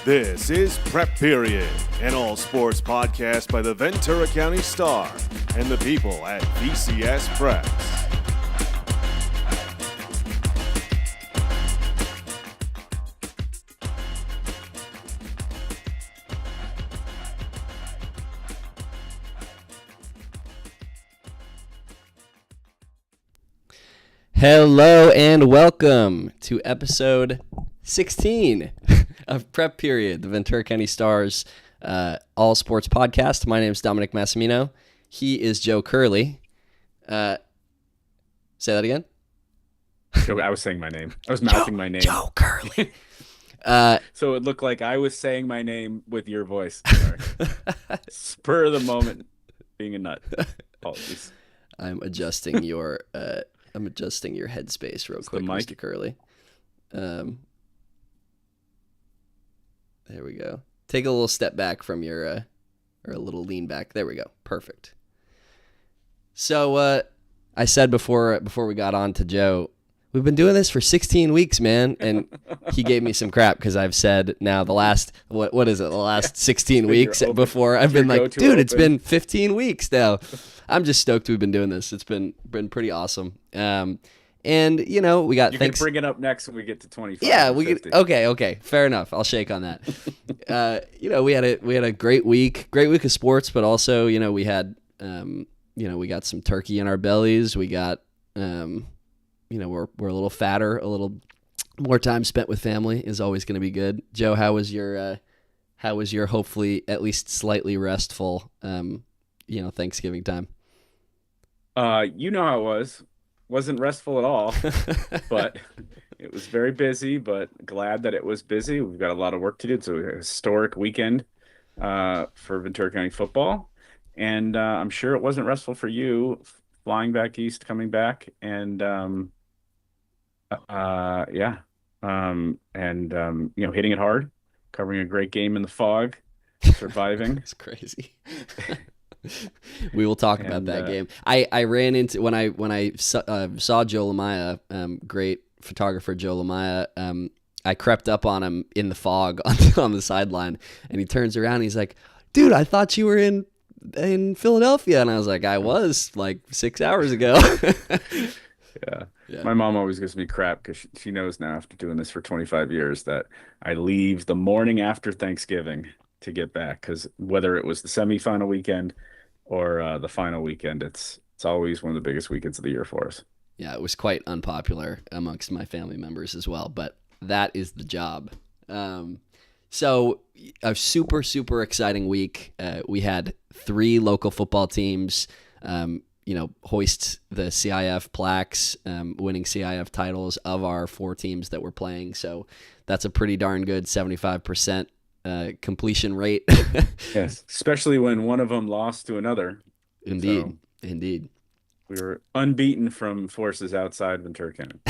This is Prep Period, an all-sports podcast by the Ventura County Star and the people at VCS Preps. Hello and welcome to episode 16 of Prep Period, the Ventura County Stars all sports podcast. My name is Dominic Massimino. He is Joe Curley. Say that again. I was saying my name. I was mouthing my name. Joe Curley. So it looked like I was saying my name with your voice. Sorry. Spur of the moment, being a nut. Apologies. I'm adjusting your headspace real quick, Mr. Curley. There we go. Take a little step back from your, or a little lean back. There we go. Perfect. So I said before we got on to Joe, we've been doing this for 16 weeks, man. And he gave me some crap because I've said now the last, what is it, the last 16 weeks before I've been like, dude, it's been 15 weeks now. I'm just stoked we've been doing this. It's been pretty awesome. And you know, we got you can bring it up next when we get to 25. Yeah, we get okay. Fair enough. I'll shake on that. You know, we had a great week of sports, but also, you know, we had we got some turkey in our bellies. We got we're a little fatter, a little more time spent with family is always going to be good. Joe, how was your hopefully at least slightly restful Thanksgiving time? You know how it was. Wasn't restful at all, but it was very busy, but glad that it was busy. We've got a lot of work to do. It's a historic weekend for Ventura County football, and I'm sure it wasn't restful for you flying back east, coming back, and hitting it hard, covering a great game in the fog, surviving. It's crazy. We will talk about that game. I ran into when I saw Joe Lamaya, great photographer Joe Lamaya. I crept up on him in the fog on the sideline, and he turns around and he's like, "Dude, I thought you were in Philadelphia," and I was like, "I was like 6 hours ago." Yeah. My mom always gives me crap because she knows now after doing this for 25 years that I leave the morning after Thanksgiving to get back, because whether it was the semifinal weekend or the final weekend, it's always one of the biggest weekends of the year for us. Yeah, it was quite unpopular amongst my family members as well, but that is the job. So a super, super exciting week. We had 3 local football teams, hoist the CIF plaques, winning CIF titles of our 4 teams that were playing. So that's a pretty darn good 75% completion rate. Yes, especially when one of them lost to another. Indeed. We were unbeaten from forces outside Ventura County.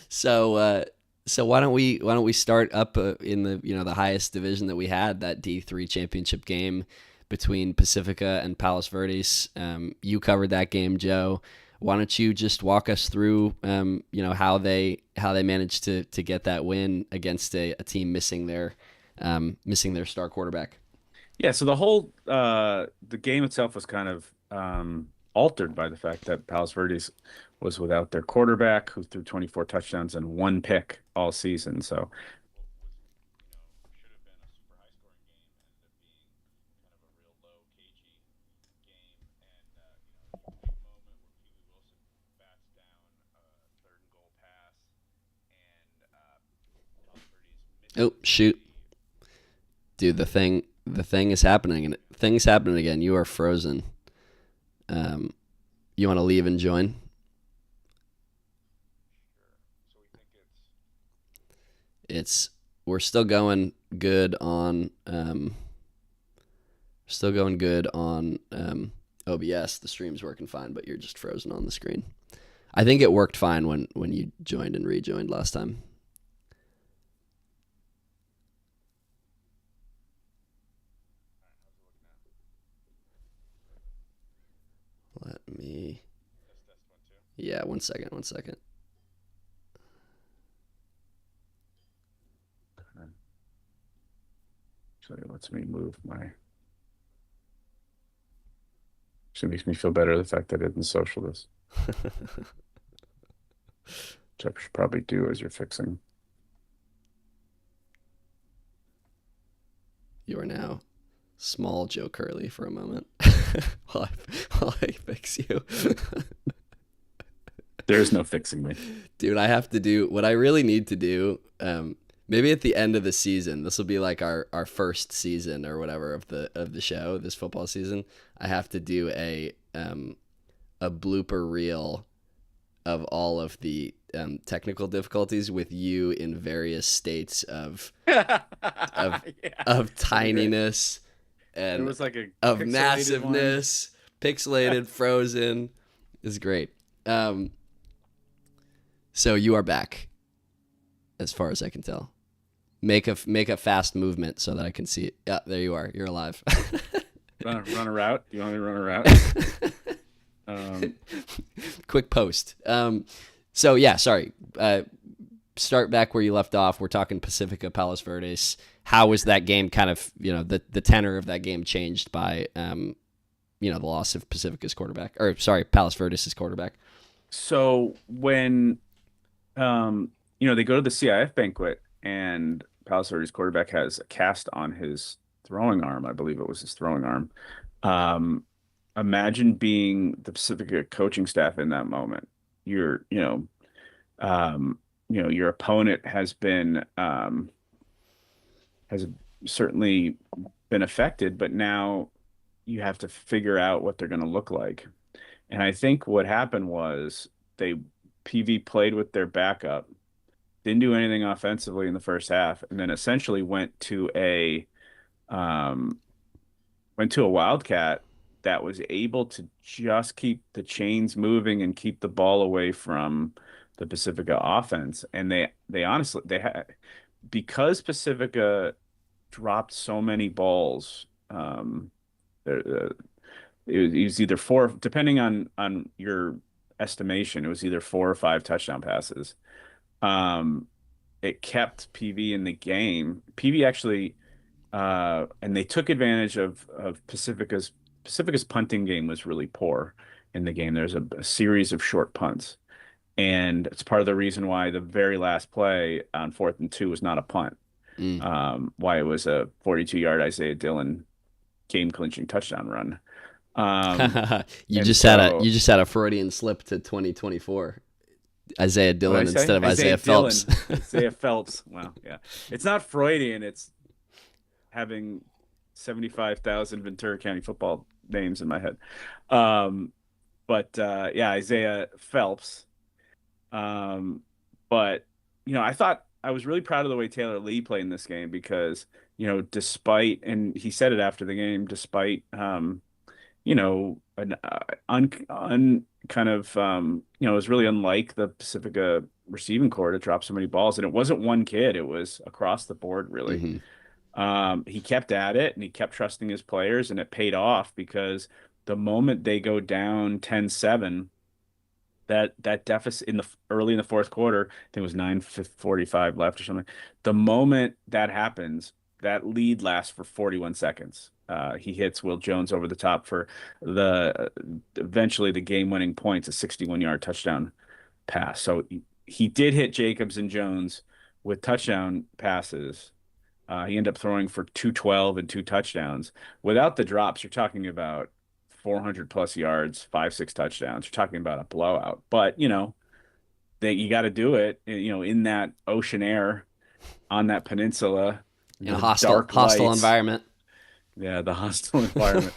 So why don't we start up in the highest division that we had, that D3 championship game between Pacifica and Palos Verdes. You covered that game, Joe. Why don't you just walk us through, how they managed to get that win against a team missing their star quarterback? Yeah, so the whole the game itself was kind of altered by the fact that Palos Verdes was without their quarterback, who threw 24 touchdowns and 1 pick all season. So oh shoot, dude, the thing is happening, and things happening again. You are frozen. You want to leave and join? We're still going good on OBS. The stream's working fine, but you're just frozen on the screen. I think it worked fine when you joined and rejoined last time. Let me... Yeah, one second. So it lets me move my. Actually makes me feel better the fact that I didn't social this, which I should probably do as you're fixing. You are now small Joe Curley for a moment while I fix you. There is no fixing me. Dude, I have to do what I really need to do. Maybe at the end of the season, this will be like our first season or whatever of the show, this football season. I have to do a blooper reel of all of the technical difficulties with you in various states of Yeah. of That'd be great. tininess It and was like a of pixelated one. massiveness, pixelated, frozen. Is great. So you are back, as far as I can tell. Make a fast movement so that I can see it. Yeah, there you are. You're alive. Run a route. Do you want me to run a route? Um, Quick post. So yeah, sorry. Start back where you left off. We're talking Pacifica Palos Verdes. How was that game kind of, the tenor of that game changed by, the loss of Pacifica's quarterback, or sorry, Palos Verdes' quarterback? so when they go to the CIF banquet and Palos Verdes quarterback has a cast on his throwing arm. I believe it was his throwing arm. Um, Imagine being the Pacifica coaching staff in that moment. You're, your opponent has certainly been affected, but now you have to figure out what they're going to look like. And I think what happened was they PV played with their backup, didn't do anything offensively in the first half, and then essentially um, went to a wildcat that was able to just keep the chains moving and keep the ball away from the Pacifica offense. And they honestly they had because Pacifica dropped so many balls. Uh, it was either four, depending on your estimation, it was either 4 or 5 touchdown passes. Um, it kept PV in the game. PV actually, and they took advantage of Pacifica's punting game was really poor in the game. There's a series of short punts, and it's part of the reason why the very last play on 4th and 2 was not a punt. Mm. Why it was a 42-yard Isaiah Dillon game clinching touchdown run. You And just had a so you just had a Freudian slip to 2024. Isaiah what did I Dillon say? instead of Isaiah Isaiah Phelps. Dillon. Isaiah Phelps. Wow, yeah. It's not Freudian, it's having 75,000 Ventura County football names in my head. Um, but yeah, Isaiah Phelps. Um, but I thought I was really proud of the way Taylor Lee played in this game because, despite, and he said it after the game, despite an kind of it was really unlike the Pacifica receiving core to drop so many balls, and it wasn't one kid; it was across the board, really. Hmm. He kept at it and he kept trusting his players, and it paid off because the moment they go down 10-7, that deficit in the early in the fourth quarter, I think it was 9:45 left or something. The moment that happens, that lead lasts for 41 seconds. He hits Will Jones over the top for the eventually the game-winning points, a 61-yard touchdown pass. So he did hit Jacobs and Jones with touchdown passes. He ended up throwing for 212 and 2 touchdowns. Without the drops, you're talking about 400 plus yards, 5, 6 touchdowns. You're talking about a blowout. But, you got to do it, in that ocean air on that peninsula, In a the hostile dark hostile lights. environment. Yeah, the hostile environment.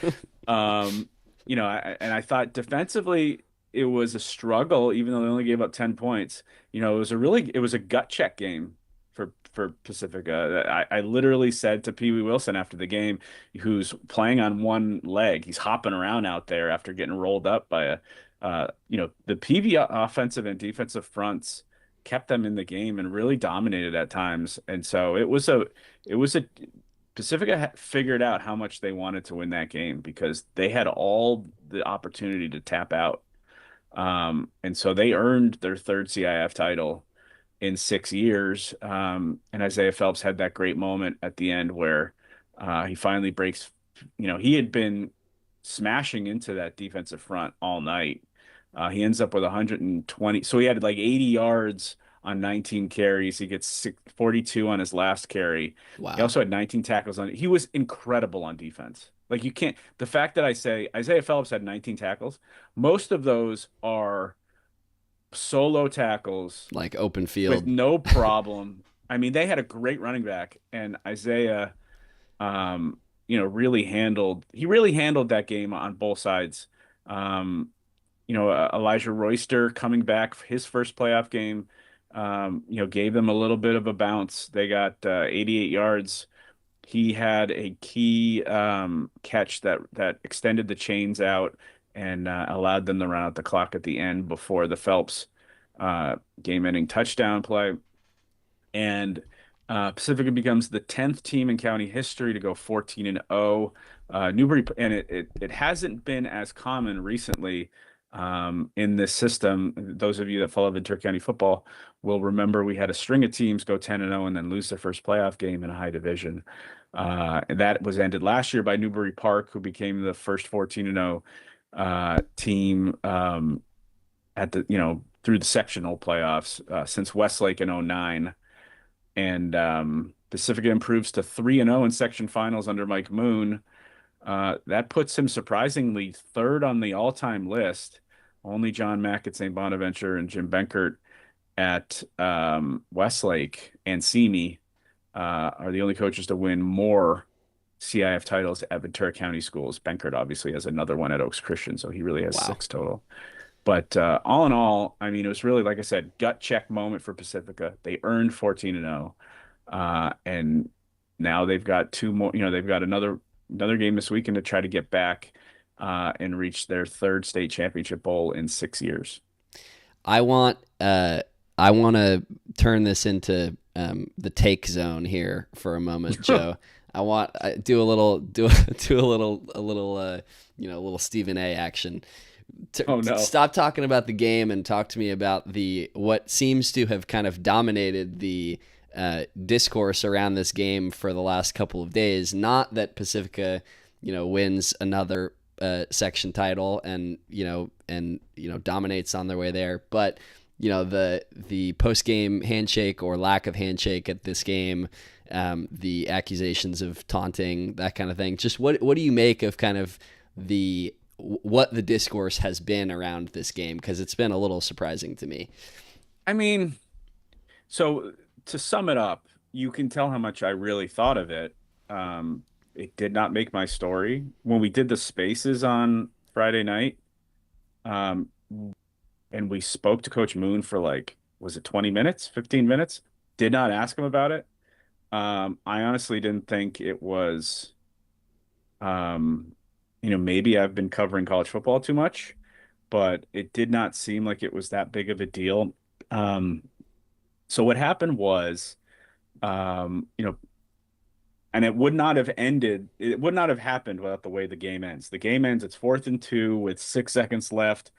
Um, and I thought defensively it was a struggle, even though they only gave up 10 points. It was a gut check game for Pacifica. I literally said to Pee Wee Wilson after the game, who's playing on one leg, he's hopping around out there after getting rolled up by the PV offensive and defensive fronts kept them in the game and really dominated at times. And so it was a Pacifica figured out how much they wanted to win that game because they had all the opportunity to tap out. And so they earned their third CIF title in 6 years. And Isaiah Phelps had that great moment at the end where He finally breaks. He had been smashing into that defensive front all night. He ends up with 120. So he had like 80 yards on 19 carries. He gets 42 on his last carry. He Wow. also had 19 tackles on. He was incredible on defense. Like you can't. The fact that I say Isaiah Phillips had 19 tackles, most of those are solo tackles Like open with field. no problem. I mean, they had a great running back, and Isaiah um, really handled that game on both sides. Um, Elijah Royster coming back for his first playoff game, gave them a little bit of a bounce. They got 88 yards. He had a key catch that extended the chains out and allowed them to run out the clock at the end before the Phelps game-ending touchdown play. And Pacifica becomes the 10th team in county history to go 14-0. Newbury, and it hasn't been as common recently in this system. Those of you that follow Ventura County football will remember we had a string of teams go 10-0 and then lose their first playoff game in a high division. And that was ended last year by Newbury Park, who became the first 14-0 team at the through the sectional playoffs since Westlake in 09. And Pacifica improves to 3-0 in section finals under Mike Moon. That puts him surprisingly third on the all-time list. Only John Mack at St. Bonaventure and Jim Benkert at Westlake and Simi are the only coaches to win more CIF titles at Ventura County schools. Benkert obviously has another one at Oaks Christian, so he really has Wow. 6 total. But all in all, I mean, it was really, like I said, gut check moment for Pacifica. They earned 14-0. And now they've got 2 more, they've got another game this weekend to try to get back and reach their third state championship bowl in 6 years. I want to turn this into the take zone here for a moment, Joe. I do a little Stephen A action. Oh no. Stop talking about the game and talk to me about what seems to have kind of dominated the discourse around this game for the last couple of days. Not that Pacifica, wins another section title and dominates on their way there, but the post game handshake or lack of handshake at this game, the accusations of taunting, that kind of thing. Just what do you make of kind of what the discourse has been around this game? Because it's been a little surprising to me. I mean, so to sum it up, you can tell how much I really thought of it. It did not make my story. When we did the spaces on Friday night, um, and we spoke to Coach Moon for like, was it 20 minutes, 15 minutes? Did not ask him about it. I honestly didn't think it was, maybe I've been covering college football too much, but it did not seem like it was that big of a deal. So what happened was, um, you know, and it would not have happened without the way the game ends. The game ends, it's 4th and 2 with 6 seconds left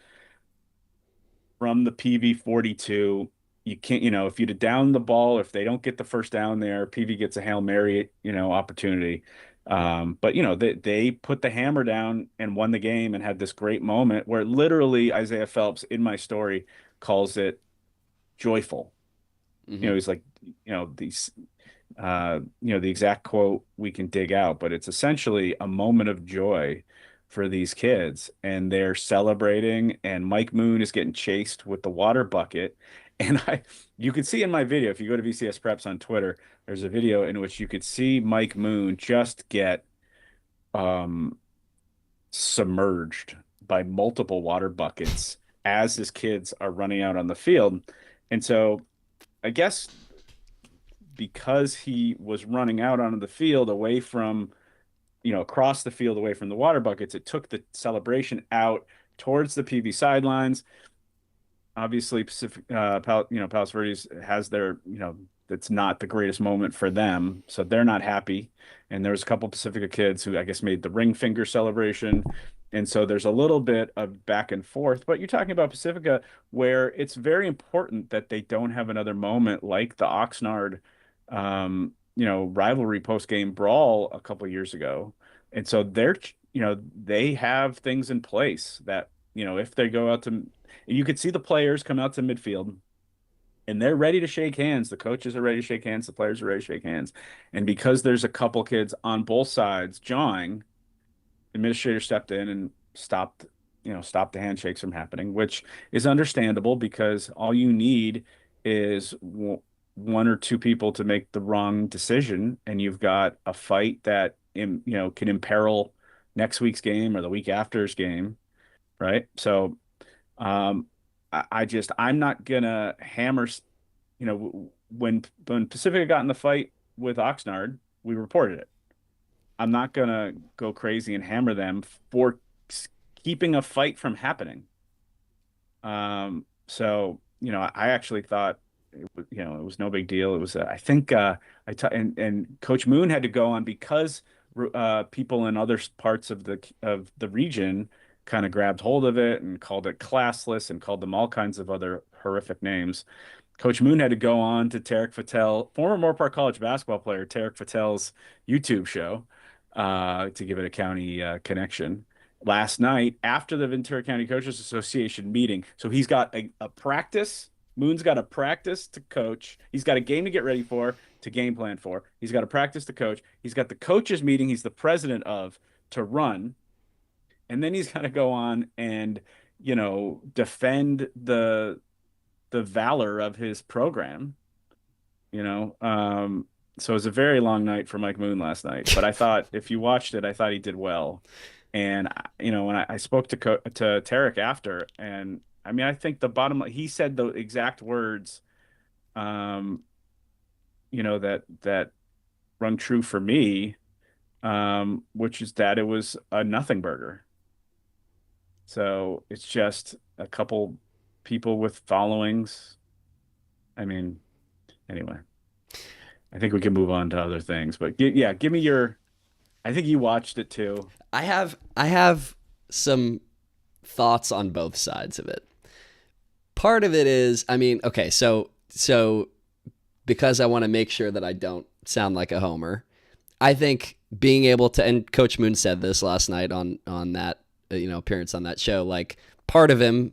from the PV 42. You can't, if you'd have downed the ball, if they don't get the first down there, PV gets a Hail Mary, opportunity. But they put the hammer down and won the game and had this great moment where literally Isaiah Phelps in my story calls it joyful. Mm-hmm. He's like, these the exact quote we can dig out, but it's essentially a moment of joy for these kids, and they're celebrating, and Mike Moon is getting chased with the water bucket. And you could see in my video, if you go to VCS Preps on Twitter, there's a video in which you could see Mike Moon just get submerged by multiple water buckets as his kids are running out on the field. And so I guess because he was running out onto the field away from, across the field away from the water buckets, it took the celebration out towards the PV sidelines. Obviously, Palos Verdes has their, it's not the greatest moment for them, so they're not happy. And there's a couple Pacifica kids who I guess made the ring finger celebration. And so there's a little bit of back and forth, but you're talking about Pacifica where it's very important that they don't have another moment like the Oxnard rivalry post game brawl a couple years ago, and so they have things in place that if they go out to, you could see the players come out to midfield and they're ready to shake hands. The coaches are ready to shake hands. The players are ready to shake hands. And because there's a couple kids on both sides jawing, the administrator stepped in and stopped the handshakes from happening, which is understandable because all you need is one or two people to make the wrong decision, and you've got a fight that can imperil next week's game or the week after's game, right? So um, I'm not gonna hammer. When Pacifica got in the fight with Oxnard, we reported it. I'm not gonna go crazy and hammer them for keeping a fight from happening. So I actually thought it was no big deal. It was I think and Coach Moon had to go on because people in other parts of the region kind of grabbed hold of it and called it classless and called them all kinds of other horrific names. Coach Moon had to go on to Tarek Fattel, former Moore Park College basketball player, Tarek Fattel's YouTube show, to give it a county connection last night after the Ventura County Coaches Association meeting. So he's got a practice. Moon's got a practice to coach. He's got a game to get ready for, to game plan for. He's got a practice to coach. He's got the coaches meeting he's the president of to run. And then he's got to go on and, defend the valor of his program, so it was a very long night for Mike Moon last night, but I thought if you watched it, I thought he did well. And when I spoke to Tarek after, and I mean, I think the bottom line, he said the exact words, that rung true for me, which is that it was a nothing burger. So it's just a couple people with followings. I mean, anyway, I think we can move on to other things, but give me I think you watched it too. I have some thoughts on both sides of it. Part of it is, I mean, okay, so because I want to make sure that I don't sound like a homer, I think being able to, and Coach Moon said this last night on that appearance on that show, like part of him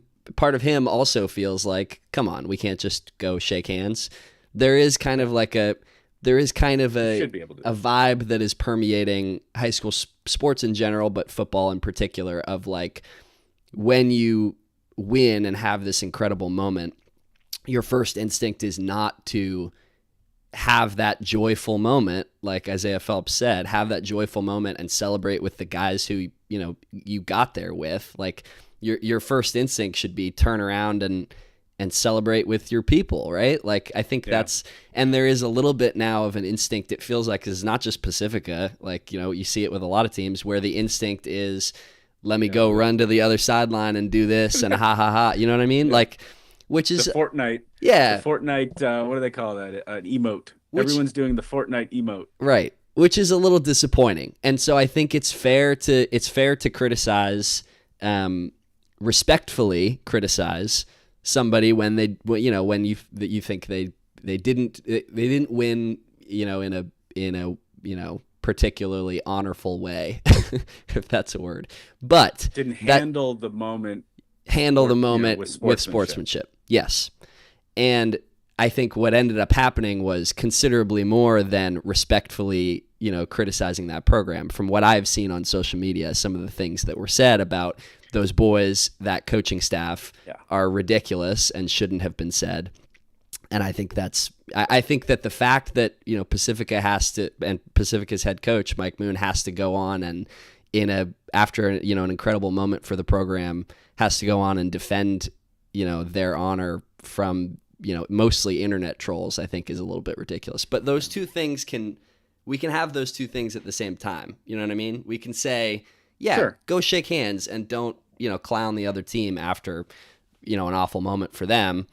also feels like, come on, we can't just go shake hands. There is kind of a vibe that is permeating high school sports in general, but football in particular, of like when you win and have this incredible moment, your first instinct is not to have that joyful moment, like Isaiah Phelps said, have that joyful moment and celebrate with the guys who you got there with. Like your first instinct should be turn around and celebrate with your people, right? Like I think and there is a little bit now of an instinct. It feels like it's not just Pacifica. Like you see it with a lot of teams where the instinct is, let me go run to the other sideline and do this and ha ha ha. You know what I mean? Yeah. Like. Which is the Fortnite. Yeah. The Fortnite, what do they call that? An emote. Everyone's doing the Fortnite emote. Right. Which is a little disappointing. And so I think it's fair to criticize, respectfully criticize somebody when when you think they didn't win, in a particularly honorful way, if that's a word. But didn't handle the moment with sportsmanship. Yes. And I think what ended up happening was considerably more than respectfully, criticizing that program. From what I've seen on social media, some of the things that were said about those boys, that coaching staff, are ridiculous and shouldn't have been said. And I think I think that the fact that, Pacifica and Pacifica's head coach, Mike Moon, has to go on and after an incredible moment for the program, has to go on and defend, their honor from, mostly internet trolls, I think is a little bit ridiculous. But those two things we can have those two things at the same time. You know what I mean? We can say, sure, go shake hands and don't, clown the other team after, an awful moment for them.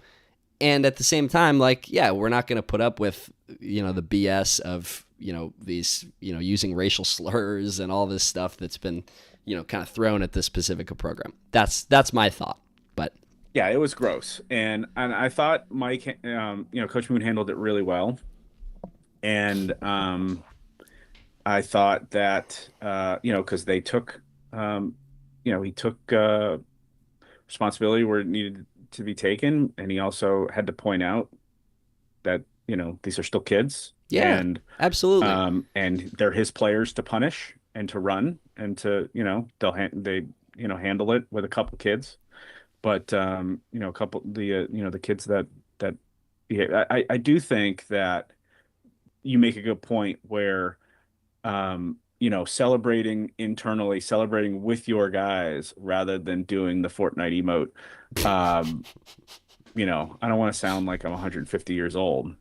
And at the same time, like, we're not going to put up with, the BS of, these, using racial slurs and all this stuff that's been, kind of thrown at this Pacifica program. That's my thought. But yeah, it was gross. And I thought Mike, Coach Moon handled it really well. And I thought that because they took he took responsibility where it needed to be taken, and he also had to point out that these are still kids, Yeah, absolutely. and they're his players to punish and to run and to they handle it with a couple kids, but a couple the kids that yeah, I do think that you make a good point where celebrating internally, celebrating with your guys rather than doing the Fortnite emote. Um, I don't want to sound like I'm 150 years old,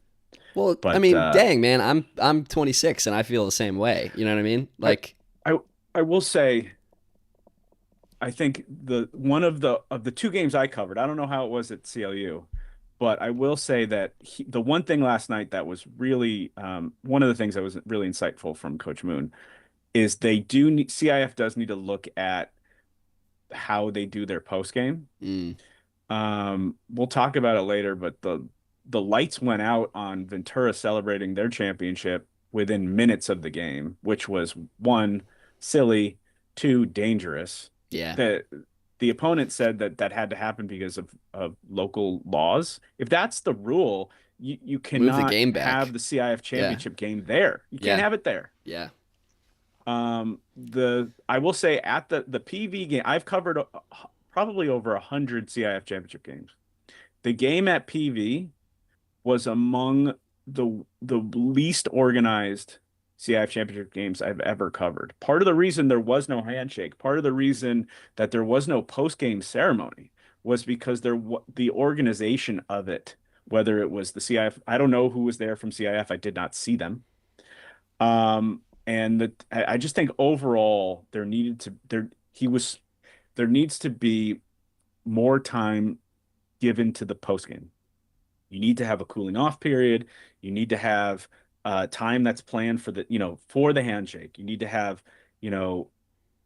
Well, I but mean, dang man, I'm 26 and I feel the same way. You know what I mean? I Like, I I will say I think the one of the two games I covered, I don't know how it was at CLU, but I will say that the one thing last night that was really one of the things that was really insightful from Coach Moon is CIF does need to look at how they do their post game. mm, We'll talk about it later, but the lights went out on Ventura celebrating their championship within minutes of the game, which was one, silly, two, dangerous. yeah, The the opponent said that that had to happen because of local laws. If that's the rule, you move the cannot game have back. the CIF Yeah, championship game there. You can't yeah, have it there. yeah, The I will say at the PV game, I've covered probably over 100 CIF championship games. The game at PV was among the least organized CIF championship games I've ever covered. Part of the reason there was no handshake, part of the reason that there was no post-game ceremony was because the organization of it, whether it was the CIF, I don't know who was there from CIF, I did not see them. And I just think overall there needs to be more time given to the post game. You need to have a cooling off period. You need to have time that's planned for for the handshake. You need to have, you know,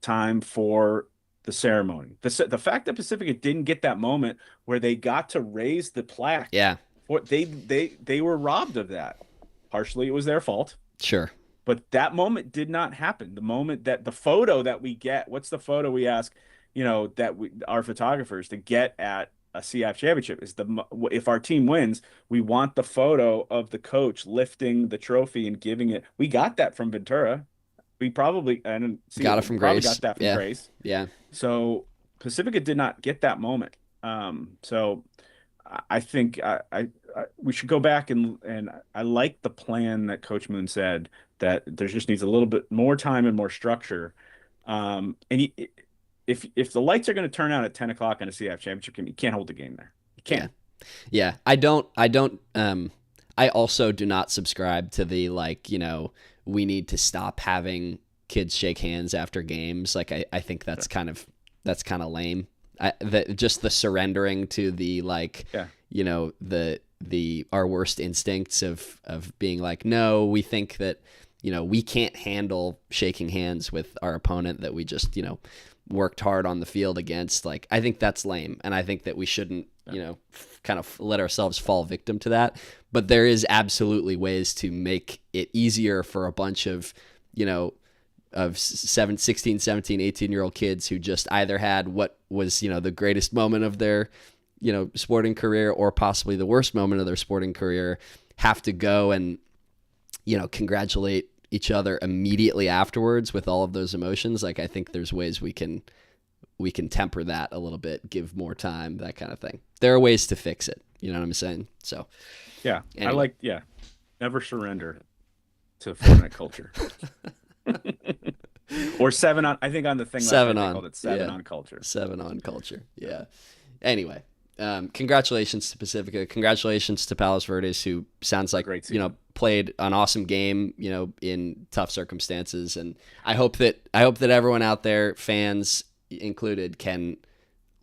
time for the ceremony. The fact that Pacifica didn't get that moment where they got to raise the plaque, yeah. they were robbed of that. Partially it was their fault. Sure. But that moment did not happen. The moment that the photo that we get, what's the photo we ask, that our photographers to get at a CIF championship is if our team wins, we want the photo of the coach lifting the trophy and giving it. We got that from Ventura. We probably I didn't see Got it it. We from probably Grace. got that from Yeah, Grace. yeah, So Pacifica did not get that moment. So I think we should go back and I like the plan that Coach Moon said that there just needs a little bit more time and more structure. If the lights are going to turn out at 10 o'clock on a CIF championship game, you can't hold the game there. You yeah, can't. yeah. I also do not subscribe to the like, we need to stop having kids shake hands after games. Like, I think that's kind of lame. Just the surrendering to the like, Yeah. the our worst instincts of being like, no, we think that we can't handle shaking hands with our opponent that we just worked hard on the field against. Like, I think that's lame, and I think that we shouldn't kind of let ourselves fall victim to that. But there is absolutely ways to make it easier for a bunch of of 16, 17, 18-year-old kids who just either had what was, the greatest moment of their, sporting career or possibly the worst moment of their sporting career, have to go and, congratulate each other immediately afterwards with all of those emotions. Like, I think there's ways we can temper that a little bit, give more time, that kind of thing. There are ways to fix it. You know what I'm saying? So, Yeah. anyway. Never surrender to Fortnite culture. Or I think on the thing last night, they called it 7 on culture. 7 on culture. Yeah. Anyway, congratulations to Pacifica. Congratulations to Palos Verdes, who sounds like, Great season. played an awesome game, in tough circumstances. And I hope that everyone out there, fans included, can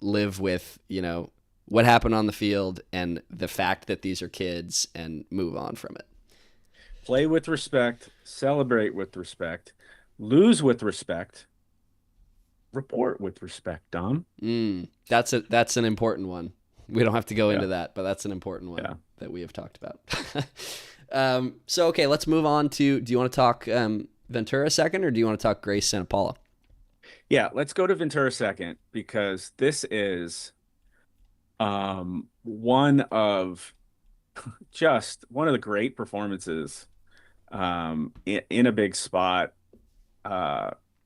live with, what happened on the field and the fact that these are kids and move on from it. Play with respect, celebrate with respect, lose with respect, report with respect, Dom. That's an important one. We don't have to go into that, but that's an important one that we have talked about. So okay, let's move on to. Do you want to talk Ventura second, or do you want to talk Grace Santa Paula? Yeah, let's go to Ventura second because this is one of just one of the great performances in a big spot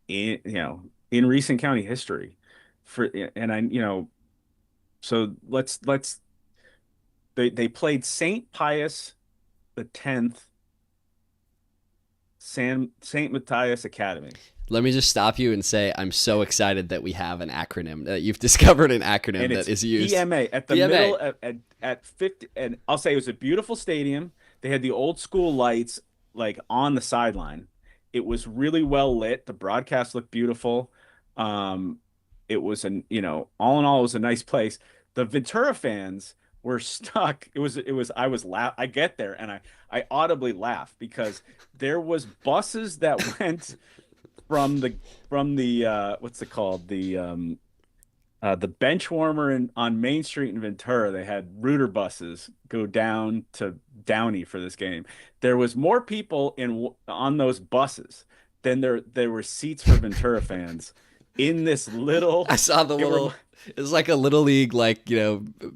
in in recent county history for and I so let's they played St. Pius the 10th St. Matthias Academy. Let me just stop you and say I'm so excited that we have an acronym, that you've discovered an acronym And that it's is used. EMA at the EMA. middle at 50. And I'll say it was a beautiful stadium. They had the old school lights like on the sideline. It was really well lit. The broadcast looked beautiful. Um, it was all in all, it was a nice place. The Ventura fans were stuck. I was I get there and I audibly laugh because there was buses that went from the what's it called? The bench warmer on Main Street in Ventura. They had Rooter buses go down to Downey for this game. There was more people on those buses than there were seats for Ventura fans in this little. I saw the little. It was like a little league, like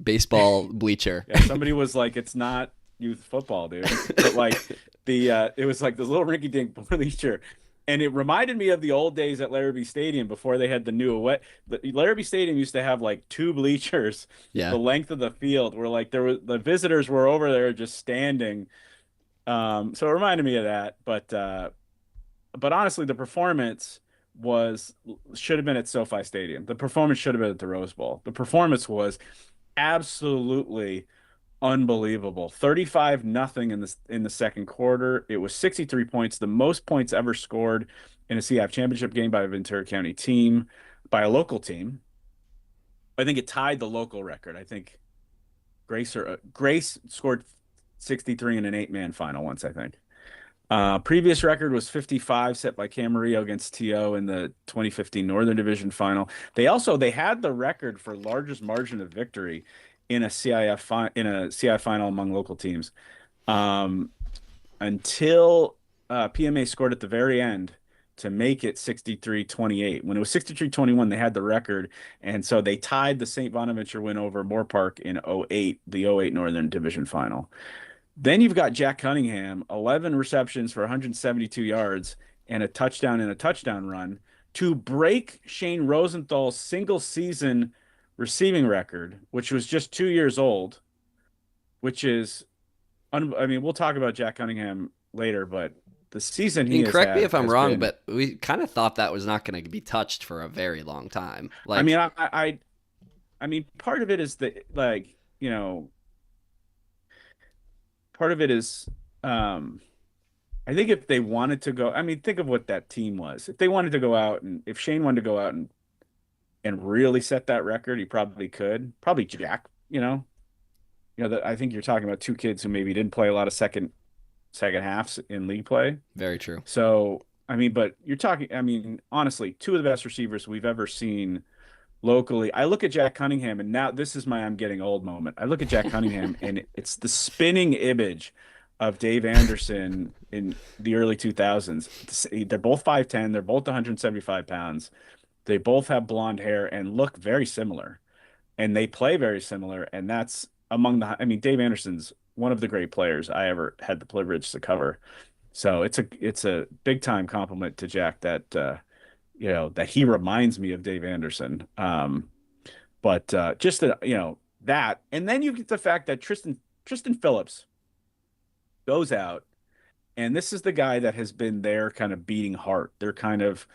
baseball bleacher. Yeah, somebody was like, "It's not youth football, dude." But like it was like this little rinky-dink bleacher. And it reminded me of the old days at Larrabee Stadium before they had the new away. Larrabee Stadium used to have like two bleachers, Yeah. the length of the field, where like the visitors were over there just standing. So it reminded me of that. But honestly, the performance should have been at SoFi Stadium. The performance should have been at the Rose Bowl. The performance was absolutely unbelievable. 35-0 in the second quarter. It was 63 points, the most points ever scored in a CIF championship game by a Ventura County team, by a local team. I think it tied the local record. I think Grace scored 63 in an 8-man final once, I think. Previous record was 55, set by Camarillo against TO in the 2015 Northern Division final. They had the record for largest margin of victory in a CIF final among local teams, until PMA scored at the very end to make it 63-28. When it was 63-21, they had the record, and so they tied the St. Bonaventure win over Moore Park in '08, the '08 Northern Division final. Then you've got Jack Cunningham, 11 receptions for 172 yards and a touchdown and a touchdown run to break Shane Rosenthal's single season receiving record, which was just 2 years old, which is, I mean, we'll talk about Jack Cunningham later, but the season he has correct me had if I'm has wrong, been- but we kind of thought that was not going to be touched for a very long time. Like, I mean, I mean, part of it is part of it is, I think if they wanted to go, I mean, think of what that team was. If they wanted to go out and if Shane wanted to go out and really set that record, he probably could. Probably Jack, I think you're talking about two kids who maybe didn't play a lot of second halves in league play. very true. So, I mean, but you're talking, I mean, honestly, two of the best receivers we've ever seen locally. I look at Jack Cunningham, and now this is my I'm getting old moment. I look at Jack Cunningham, and it's the spinning image of Dave Anderson in the early 2000s. They're both 5'10", they're both 175 pounds. They both have blonde hair and look very similar, and they play very similar. And that's I mean, Dave Anderson's one of the great players I ever had the privilege to cover. So it's a big time compliment to Jack that that he reminds me of Dave Anderson. But just that, and then you get the fact that Tristan Phillips goes out, and this is the guy that has been their kind of beating heart. They're kind of,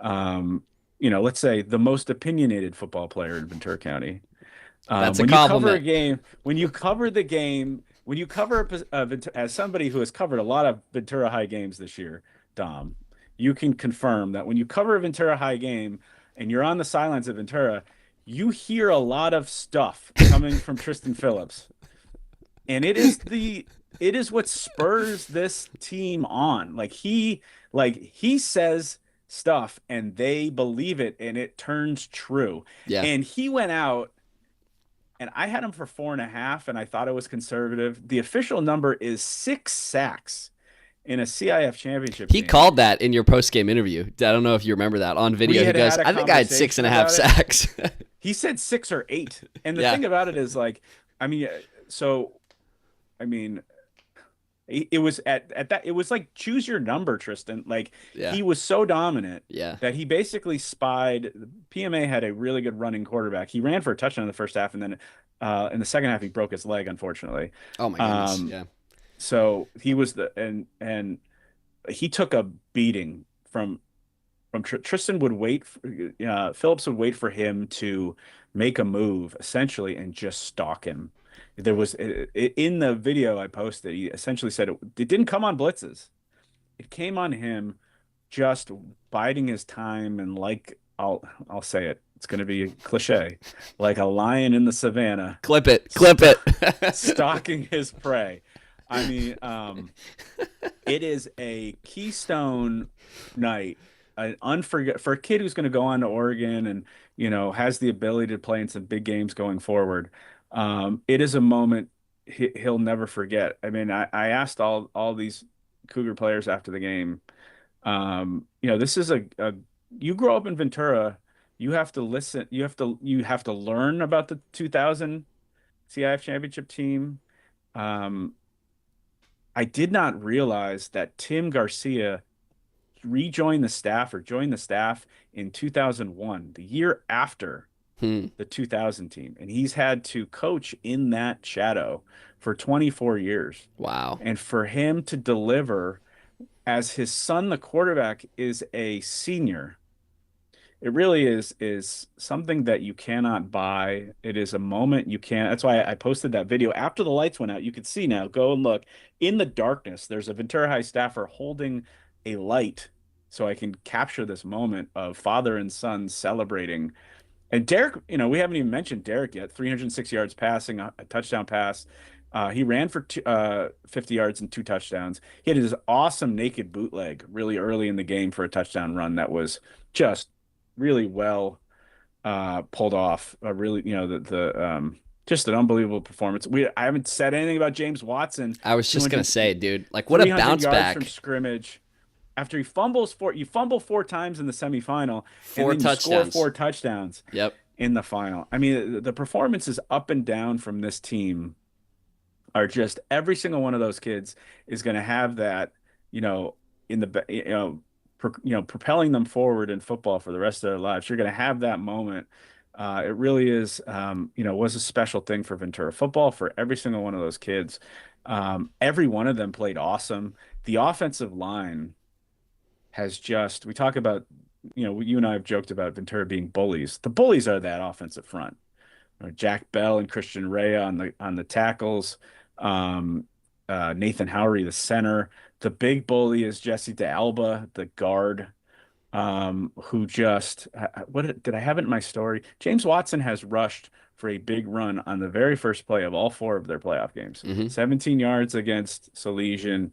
let's say the most opinionated football player in Ventura County. That's a when compliment. When you cover the game, when you cover as somebody who has covered a lot of Ventura High games this year, Dom, you can confirm that when you cover a Ventura High game and you're on the sidelines of Ventura, you hear a lot of stuff coming from Tristan Phillips. And it is what spurs this team on. Like he says stuff and they believe it and it turns true. Yeah. And he went out and I had him for 4.5, and I thought it was conservative. The official number is 6 sacks in a CIF championship He game. called that in your post game interview. I don't know if you remember that on video. We He had goes, had a "I think I had six conversation and a half about it. sacks." He said 6 or 8. And the Yeah, thing about it is like, I mean, so I mean, it was at that it was like choose your number, Tristan. Like yeah, he was so dominant yeah. that he basically spied. PMA had a really good running quarterback. He ran for a touchdown in the first half, and then in the second half he broke his leg, unfortunately. Oh my goodness. Um, Yeah. so he was the and he took a beating from Tristan would wait Phillips would wait for him to make a move essentially and just stalk him. There was in the video I posted, he essentially said it didn't come on blitzes. It came on him just biding his time and like I'll say it. It's going to be a cliche, like a lion in the savannah, Clip it. Clip it. stalking his prey. I mean, it is a keystone night, an unforget for a kid who's going to go on to Oregon and has the ability to play in some big games going forward. It is a moment he'll never forget. I mean, I asked all these Cougar players after the game. This is a you grow up in Ventura, you have to listen, you have to learn about the 2000 CIF championship team. Um, I did not realize that Tim Garcia rejoined the staff or joined the staff in 2001, the year after Hmm. the 2000 team. And he's had to coach in that shadow for 24 years. Wow. And for him to deliver as his son, the quarterback, is a senior, it really is something that you cannot buy. It is a moment you can't. That's why I posted that video after the lights went out. You can see now. Go and look in the darkness. There's a Ventura High staffer holding a light, so I can capture this moment of father and son celebrating. And Derek, we haven't even mentioned Derek yet. 306 yards passing, a touchdown pass. He ran for 50 yards and 2 touchdowns. He had his awesome naked bootleg really early in the game for a touchdown run that was just really well pulled off. Really, just an unbelievable performance. I haven't said anything about James Watson. I was just gonna 200 say, dude, like what a 300 bounce yards back. from scrimmage. After you fumble 4 times in the semifinal, Four and then you score touchdowns. 4 touchdowns Yep. in the final. I mean, the performances up and down from this team are just every single one of those kids is going to have that, in the propelling them forward in football for the rest of their lives. You're going to have that moment. It really is, was a special thing for Ventura football for every single one of those kids. Every one of them played awesome. The offensive line has just, we talk about, you and I have joked about Ventura being bullies. The bullies are that offensive front. Jack Bell and Christian Rea on the tackles. Nathan Howery, the center. The big bully is Jesse DeAlba, the guard, who just what did I have it in my story? James Watson has rushed for a big run on the very first play of all 4 of their playoff games. Hmm. 17 yards against Salesian.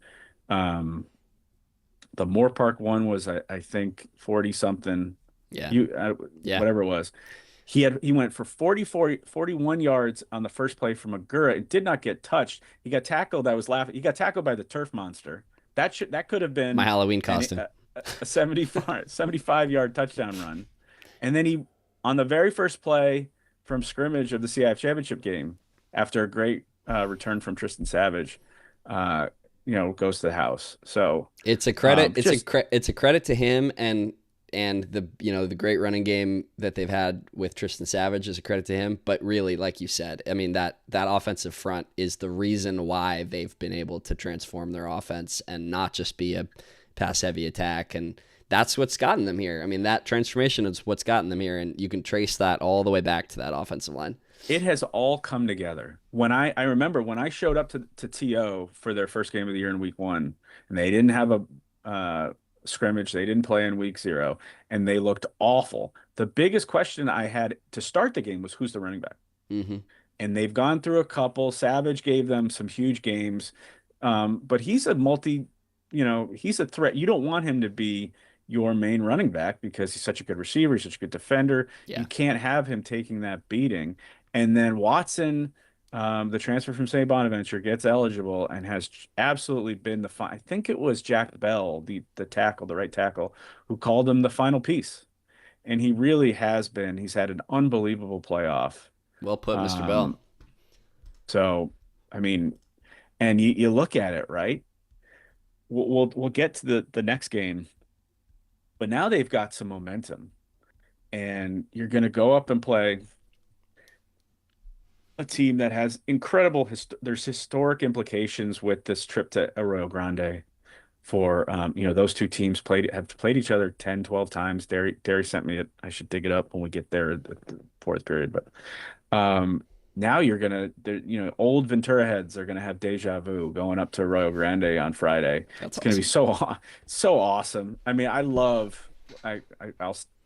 The Moore Park one was I think 40 something. Yeah. Yeah. Whatever it was. He went for 41 yards on the first play from Agura. It did not get touched. He got tackled. I was laughing. He got tackled by the turf monster. That could have been My Halloween costume. a 75-yard touchdown run. And then he, on the very first play from scrimmage of the CIF championship game, after a great return from Tristan Savage, goes to the house. So It's a credit. It's a credit to him and the great running game that they've had with Tristan Savage is a credit to him. But really, like you said, I mean that offensive front is the reason why they've been able to transform their offense and not just be a pass heavy attack. And that's what's gotten them here. I mean, that transformation is what's gotten them here, and you can trace that all the way back to that offensive line. it has all come together. When I remember when I showed up to TO for their first game of the year in week 1, and they didn't have a scrimmage, they didn't play in week 0, and they looked awful. The biggest question I had to start the game was who's the running back. Mm-hmm. And they've gone through a couple. Savage gave them some huge games, but he's he's a threat. You don't want him to be your main running back because he's such a good receiver, he's such a good defender. Yeah. You can't have him taking that beating. And then Watson, the transfer from St. Bonaventure, gets eligible and has absolutely been I think it was Jack Bell, the tackle, the right tackle, who called him the final piece. And he really has been. He's had an unbelievable playoff. Well put, Mr. Bell. Um, so, I mean, and you look at it, right? We'll get to the next game, but now they've got some momentum, and you're going to go up and play a team that has incredible there's historic implications with this trip to Arroyo Grande for those two teams have played each other 10, 12 times. Derry sent me it. I should dig it up when we get there at the fourth period, but now you're gonna old Ventura heads are gonna have deja vu going up to Arroyo Grande on Friday. That's It's gonna be awesome. so awesome. I mean, I'll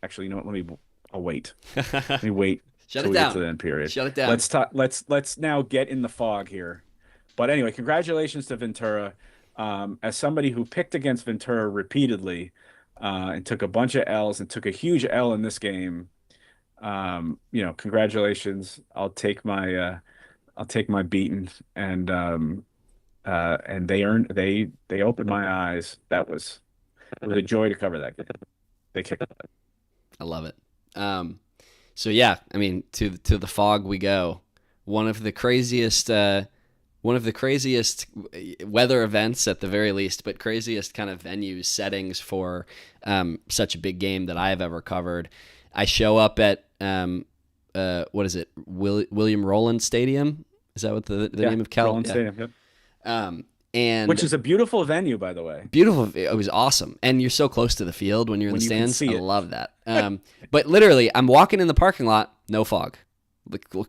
actually, you know what, I'll wait. Let me wait Shut till it we get to down. the end period. Shut it down. Let's talk. Let's now get in the fog here. But anyway, congratulations to Ventura. As somebody who picked against Ventura repeatedly, and took a bunch of L's and took a huge L in this game, congratulations. I'll take my beating, and they opened my eyes. It was a joy to cover that game. They kicked. I love it. So yeah, I mean, to the fog we go. One of the craziest weather events at the very least, but craziest kind of venues, settings for such a big game that I have ever covered. I show up at what is it, William Rowland Stadium? Is that what the name of Cal? Roland Stadium, yep. And Which is a beautiful venue, by the way. beautiful. It was awesome, and you're so close to the field when you're in When the you can stands. see I it. love that. But literally, I'm walking in the parking lot, no fog,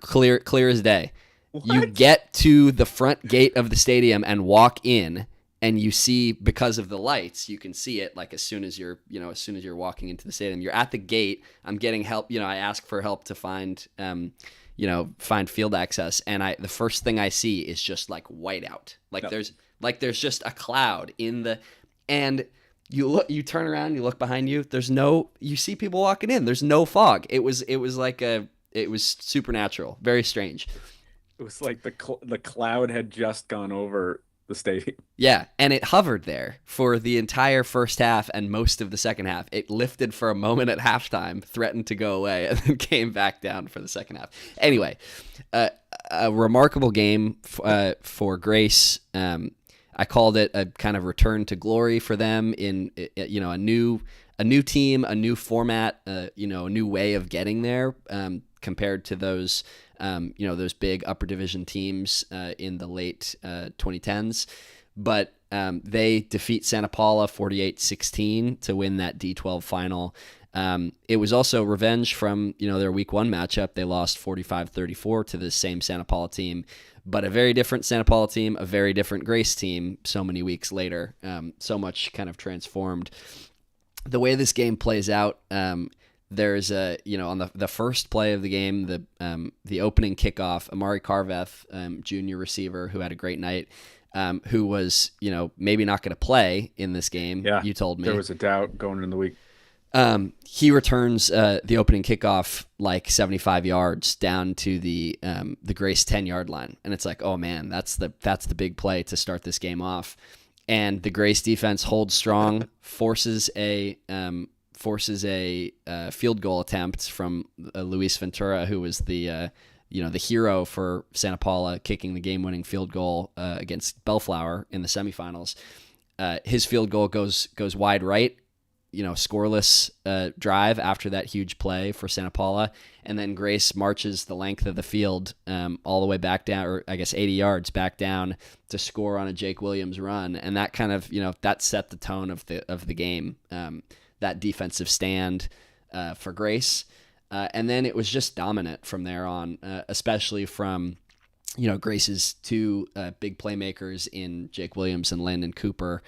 clear as day. You What? get to the front gate of the stadium and walk in, and you see, because of the lights, you can see it like as soon as you're walking into the stadium. You're at the gate. I'm getting help. I ask for help to find field access, and the first thing I see is just like whiteout. No. There's just a cloud and you turn around, you look behind you. You see people walking in. There's no fog. It was supernatural, very strange. It was like the cloud had just gone over the stadium. Yeah, and it hovered there for the entire first half and most of the second half. It lifted for a moment at halftime, threatened to go away, and then came back down for the second half. Anyway, a remarkable game for Grace. I called it a kind of return to glory for them in a new team, a new format, a new way of getting there compared to those big upper division teams in the late 2010s. But they defeat Santa Paula 48-16 to win that D12 final. It was also revenge from their week one matchup. They lost 45-34 to the same Santa Paula team, but a very different Santa Paula team, a very different Grace team so many weeks later. So much kind of transformed. The way this game plays out, there's on the first play of the game, the opening kickoff, Amari Carveth, junior receiver who had a great night, who was maybe not going to play in this game. Yeah, you told me there was a doubt going in the week. He returns the opening kickoff like 75 yards down to the Grace 10-yard line, and it's like, oh man, that's the big play to start this game off. And the Grace defense holds strong, forces a field goal attempt from Luis Ventura, who was the hero for Santa Paula, kicking the game-winning field goal against Bellflower in the semifinals. His field goal goes wide right, scoreless drive after that huge play for Santa Paula, and then Grace marches the length of the field all the way back down, or I guess 80 yards back down, to score on a Jake Williams run, and that kind of that set the tone of the game. That defensive stand for Grace, and then it was just dominant from there on, especially from Grace's two big playmakers in Jake Williams and Landon Cooper,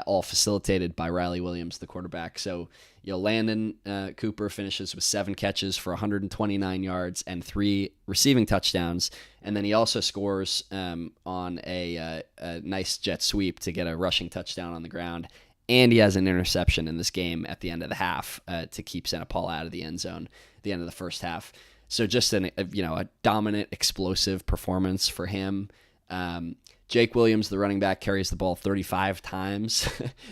all facilitated by Riley Williams, the quarterback. So Landon Cooper finishes with 7 catches for 129 yards and 3 receiving touchdowns, and then he also scores on a nice jet sweep to get a rushing touchdown on the ground. And he has an interception in this game at the end of the half to keep Santa Paula out of the end zone at the end of the first half. So just a dominant, explosive performance for him. Jake Williams, the running back, carries the ball 35 times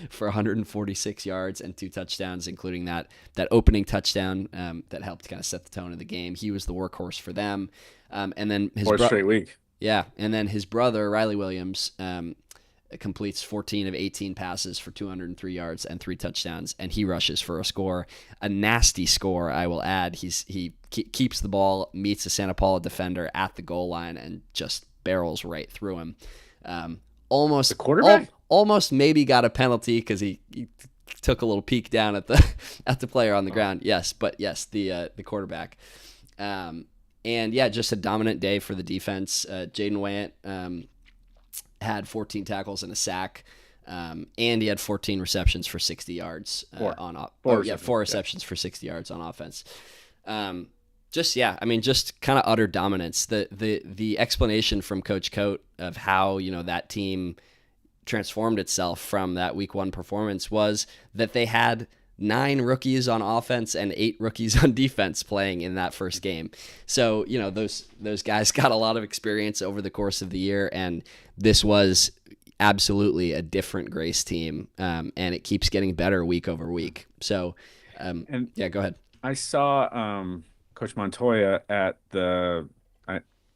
for 146 yards and 2 touchdowns, including that opening touchdown that helped kind of set the tone of the game. He was the workhorse for them. And then his straight week. Yeah, and then his brother Riley Williams completes 14 of 18 passes for 203 yards and 3 touchdowns, and he rushes for a nasty score, I will add. He keeps the ball, meets a Santa Paula defender at the goal line, and just barrels right through him. Almost the quarterback almost maybe got a penalty because he took a little peek down at the player on the ground. Yes, but yes, the quarterback. And yeah, just a dominant day for the defense. Jaden Wyatt had 14 tackles and a sack, and he had 14 receptions for 60 yards four receptions for 60 yards on offense. Just kind of utter dominance. The explanation from Coach Coate of how that team transformed itself from that week 1 performance was that they had 9 rookies on offense and 8 rookies on defense playing in that first game. So those guys got a lot of experience over the course of the year, and this was absolutely a different Grace team, and it keeps getting better week over week. So yeah, go ahead. I saw Coach Montoya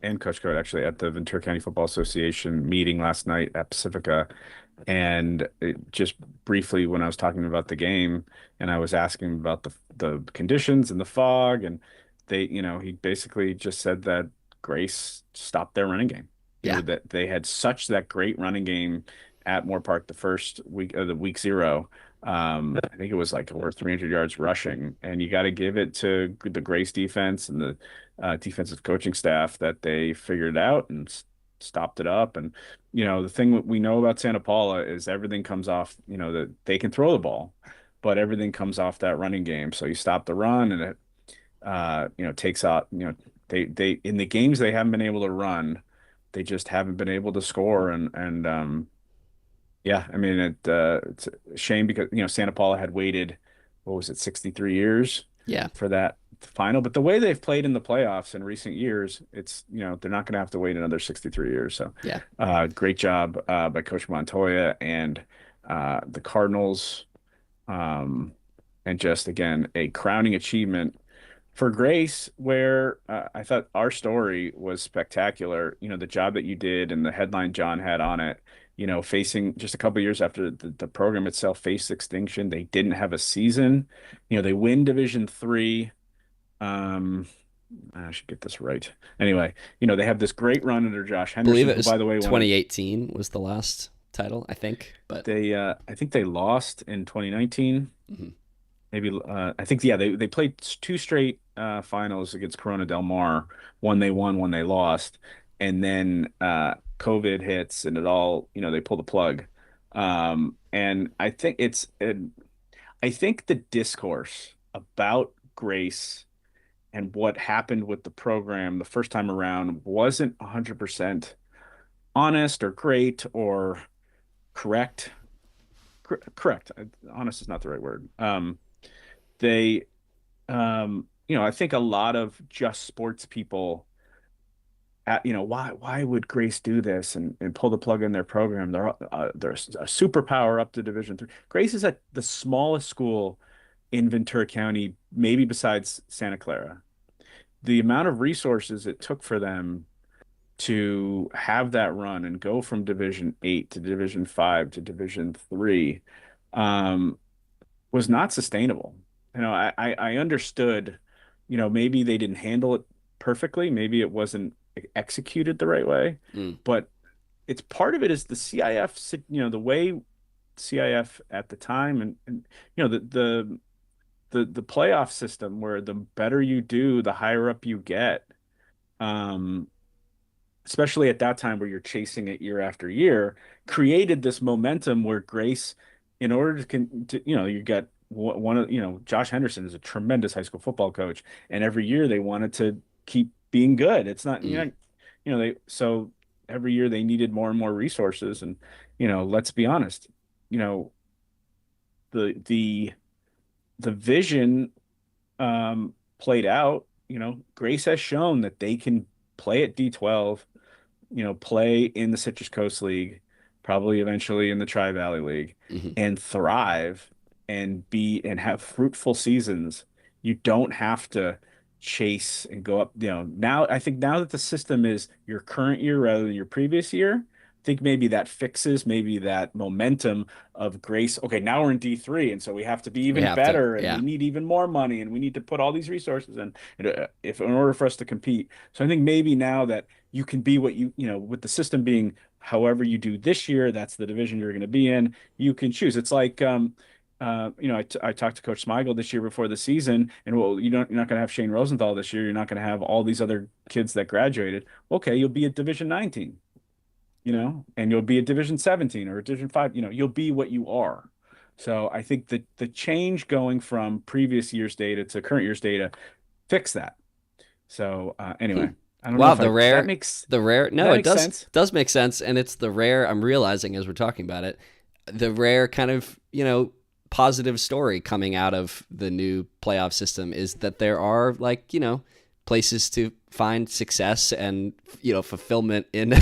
and Coach Coate actually at the Ventura County Football Association meeting last night at Pacifica. And just briefly, when I was talking about the game and I was asking about the conditions and the fog, and he basically just said that Grace stopped their running game. Yeah. That they had such that great running game at Moore Park the first week of the week 0. I think it was like over 300 yards rushing, and you got to give it to the Grace defense and the defensive coaching staff that they figured it out and stopped it up. And the thing we know about Santa Paula is everything comes off, that they can throw the ball, but everything comes off that running game. So you stop the run, and it takes out. They in the games they haven't been able to run, they just haven't been able to score. And yeah, I mean it's a shame because Santa Paula had waited, what was it, 63 years? Yeah. For that final. But the way they've played in the playoffs in recent years, it's they're not going to have to wait another 63 years. So yeah, great job by Coach Montoya and the Cardinals, and just again a crowning achievement for Grace, where I thought our story was spectacular. The job that you did and the headline John had on it. Facing just a couple of years after the program itself faced extinction, they didn't have a season. They win Division III. I should get this right. Anyway, they have this great run under Josh Henderson. I believe it was, by the way, 2018 was the last title, I think. But I think they lost in 2019. Mm-hmm. Maybe I think they played 2 straight finals against Corona Del Mar. One they won, one they lost, and then COVID hits, and it all they pull the plug. And I think I think the discourse about Grace and what happened with the program the first time around wasn't 100% honest or great or correct. Correct. Honest is not the right word. I think a lot of just sports people why would Grace do this and pull the plug in their program? They're a superpower up to Division III. Grace is at the smallest school in Ventura County, maybe besides Santa Clara. The amount of resources it took for them to have that run and go from Division 8 to Division 5 to Division 3 was not sustainable. I understood, maybe they didn't handle it perfectly. Maybe it wasn't executed the right way, but it's part of it is the CIF, the way CIF at the time and the playoff system where the better you do, the higher up you get. Especially at that time where you're chasing it year after year, created this momentum where Grace, in order to you get one of, Josh Henderson is a tremendous high school football coach, and every year they wanted to keep being good. It's not, so every year they needed more and more resources. And, let's be honest, the vision played out Grace has shown that they can play at D12, play in the Citrus Coast League, probably eventually in the Tri Valley League, Mhm. and thrive and have fruitful seasons. You don't have to chase and go up. Now I think now that the system is your current year rather than your previous year, I think maybe that fixes maybe that momentum of Grace. Okay, now we're in D3, and so we have to be We even have to, better, and we yeah. need even more money, and we need to put all these resources in, if in order for us to compete. So I think maybe now that you can be what with the system being however you do this year, that's the division you're going to be in. You can choose. It's like, I talked to Coach Smigel this year before the season, and well, you're not going to have Shane Rosenthal this year. You're not going to have all these other kids that graduated. Okay, you'll be a Division 19, and you'll be a Division 17 or a Division 5. You'll be what you are. So I think that the change going from previous year's data to current year's data fix that. So Hmm. anyway, I don't know Wow, if I the rare, does no, that it make sense? does make sense. And it's the rare, I'm realizing as we're talking about it, the rare kind of, positive story coming out of the new playoff system is that there are like, places to find success and, fulfillment in,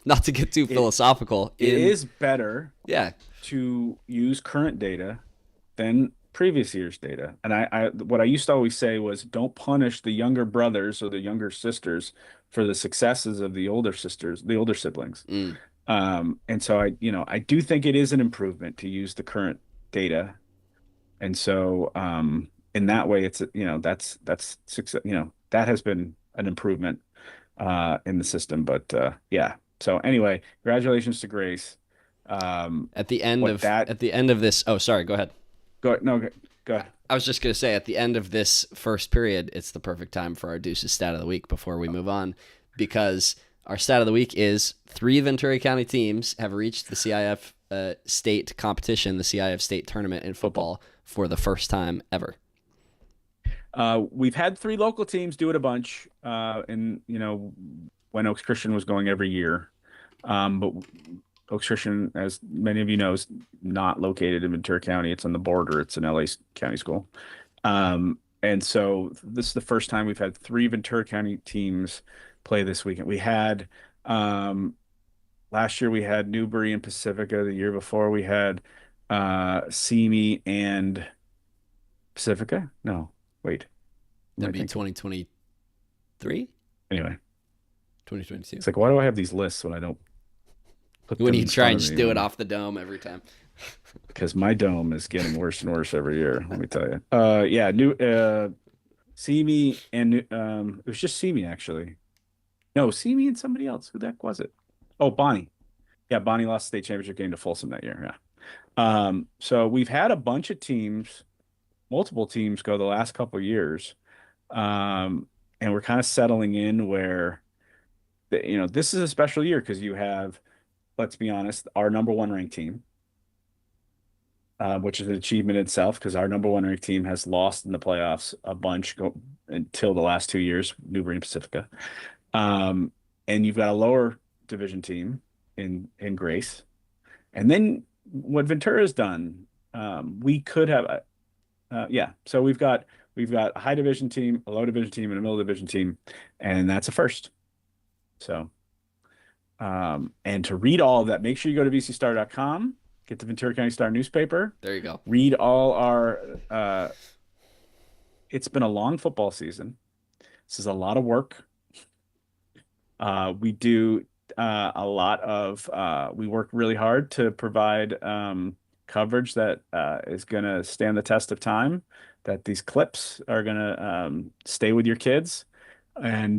not to get too It philosophical it in, is better yeah, to use current data than previous year's data. And what I used to always say was don't punish the younger brothers or the younger sisters for the successes of the older siblings. mm, And so I do think it is an improvement to use the current data. And so in that way it's that's success, that has been an improvement in the system. But yeah. So anyway, congratulations to Grace. at the end What of, that at the end of this, oh, sorry, go ahead. go no go ahead. I was just going to say at the end of this first period, it's the perfect time for our Deuces stat of the week before we move on, because our stat of the week is 3 Ventura County teams have reached the CIF state competition, the CIF state tournament in Football. football for the first time ever. We've had 3 local teams do it a bunch, and when Oaks Christian was going every year. But Oaks Christian, as many of you know, is not located in Ventura County. It's on the border. It's an LA County school. And so this is the first time we've had 3 Ventura County teams play this weekend. We had last year we had Newbury and Pacifica. The year before we had Simi and Pacifica. No, wait. What am That'd I be thinking? 2023, Anyway, 2022. it's like, why do I have these lists when I don't put When them you in try front and of just me? do it off the dome every time. Because my dome is getting worse and worse every year, let me tell you. Yeah, new Simi and it was just Simi actually. No, Simi and somebody else. Who the heck was it? Oh, Bonnie. Yeah, Bonnie lost the state championship game to Folsom that year. Yeah. So we've had a bunch of teams, multiple teams go the last couple of years. And we're kind of settling in where this is a special year because you have, let's be honest, our number one ranked team, which is an achievement itself because our number one ranked team has lost in the playoffs a bunch until the last 2 years, Newbury and Pacifica. Um, and you've got a lower division team in Grace, and then what Ventura's done, we could have, yeah. So we've got a high division team, a low division team, and a middle division team, and that's a first. So, and to read all of that, make sure you go to vcstar.com, get the Ventura County Star newspaper, There you go. read all our. It's been a long football season. This is a lot of work. We do a lot of. We work really hard to provide coverage that is going to stand the test of time. That these clips are going to stay with your kids, and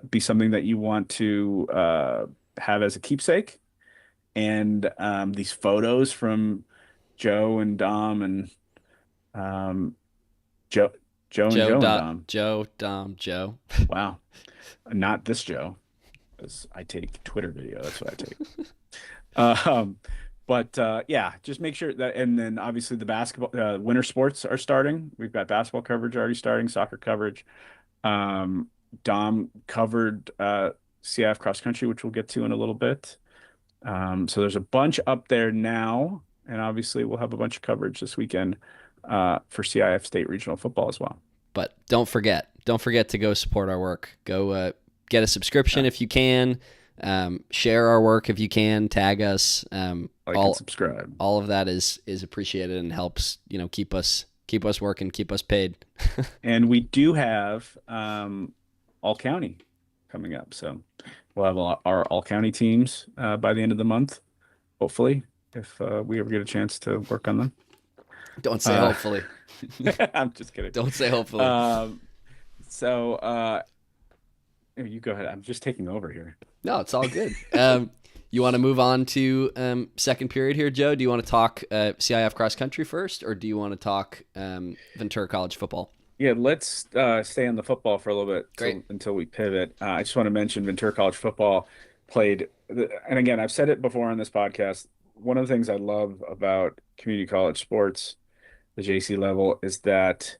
be something that you want to have as a keepsake. And these photos from Joe and Dom and um, Joe, Joe and Dom. Joe, Dom, Joe. Wow, not this Joe, because I take Twitter video. That's what I take. Um, but yeah, just make sure that, and then obviously the basketball, winter sports are starting. We've got basketball coverage already starting, soccer coverage. Um, Dom covered CIF cross country, which we'll get to in a little bit. So there's a bunch up there now, and obviously we'll have a bunch of coverage this weekend for CIF state regional football as well. But don't forget to go support our work. Go get a subscription if you can. Share our work if you can. Tag us. Like and subscribe. All of that is appreciated and helps keep us working, keep us paid. And we do have all county coming up, so we'll have our all county teams by the end of the month, hopefully, if we ever get a chance to work on them. Don't say hopefully. I'm just kidding. Don't say hopefully. So you go ahead. I'm just taking over here. No, it's all good. You want to move on to second period here, Joe? Do you want to talk CIF cross country first, or do you want to talk Ventura College football? Yeah, let's stay on the football for a little bit until we pivot. I just want to mention Ventura College football played, and again, I've said it before on this podcast. One of the things I love about community college sports, the JC level, is that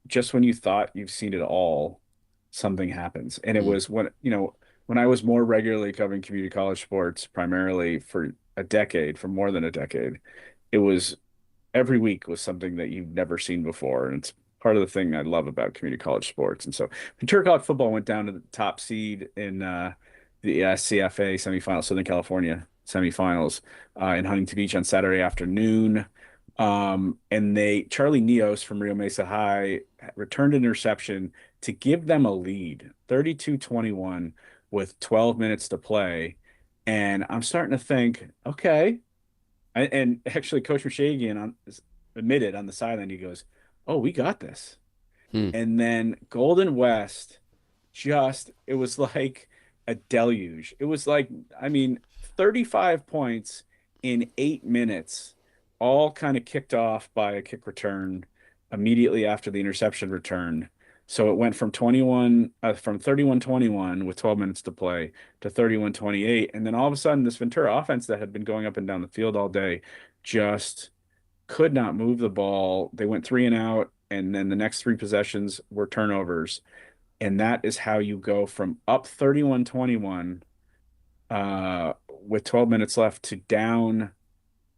just when you thought you've seen it all, something happens. And it was when I was more regularly covering community college sports, primarily for more than a decade, it was every week was something that you've never seen before. And it's part of the thing I love about community college sports. And so Ventura College football went down to the top seed in the CFA semifinals, Southern California semifinals in Huntington Beach on Saturday afternoon. And Charlie Neos from Rio Mesa High returned an interception to give them a lead, 32-21 with 12 minutes to play. And I'm starting to think, okay. And actually, Coach Mishagian admitted on the sideline, he goes, "Oh, we got this." And then Golden West it was like a deluge. It was like, 35 points in 8 minutes, all kind of kicked off by a kick return immediately after the interception return. So it went from 31-21 with 12 minutes to play to 31-28. And then all of a sudden, this Ventura offense that had been going up and down the field all day just could not move the ball. They went 3 and out, and then the next 3 possessions were turnovers. And that is how you go from up 31-21 with 12 minutes left to down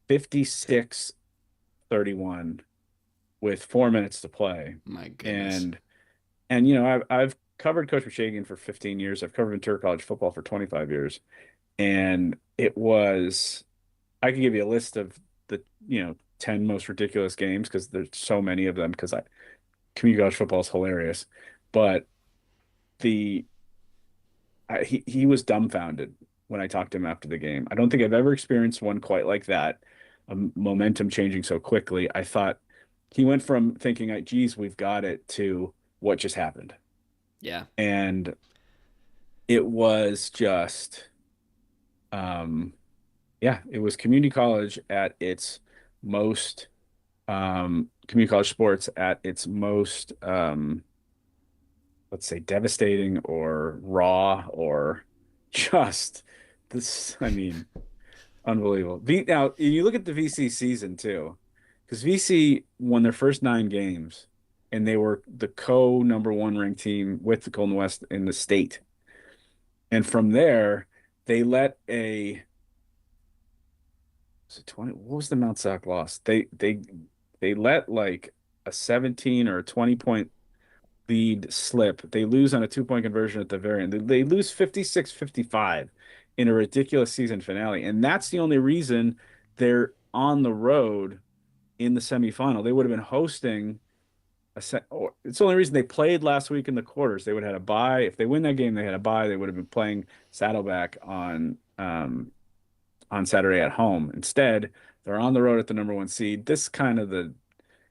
56-31 with 4 minutes to play. My goodness. And I've covered Coach Mishagian for 15 years. I've covered Ventura College football for 25 years. And I could give you a list of the, 10 most ridiculous games because there's so many of them because community college football is hilarious. But he was dumbfounded when I talked to him after the game. I don't think I've ever experienced one quite like that, momentum changing so quickly. I thought he went from thinking, geez, we've got it, to what just happened. Yeah. And it was just, it was community college at its most, community college sports at its most, let's say, devastating or raw or just this, unbelievable. Now, you look at the VC season too, because VC won their first 9 games, and they were the number 1 ranked team with the Golden West in the state. And from there, they let what was the Mount Sac loss? They let like a 17 or a 20 point lead slip. They lose on a 2-point conversion at the very end. They lose 56-55 in a ridiculous season finale. And that's the only reason they're on the road in the semifinal. They would have been hosting it's the only reason they played last week in the quarters. They would have had a bye. If they win that game, they had a bye. They would have been playing Saddleback on Saturday at home. Instead, they're on the road at the number 1 seed. This kind of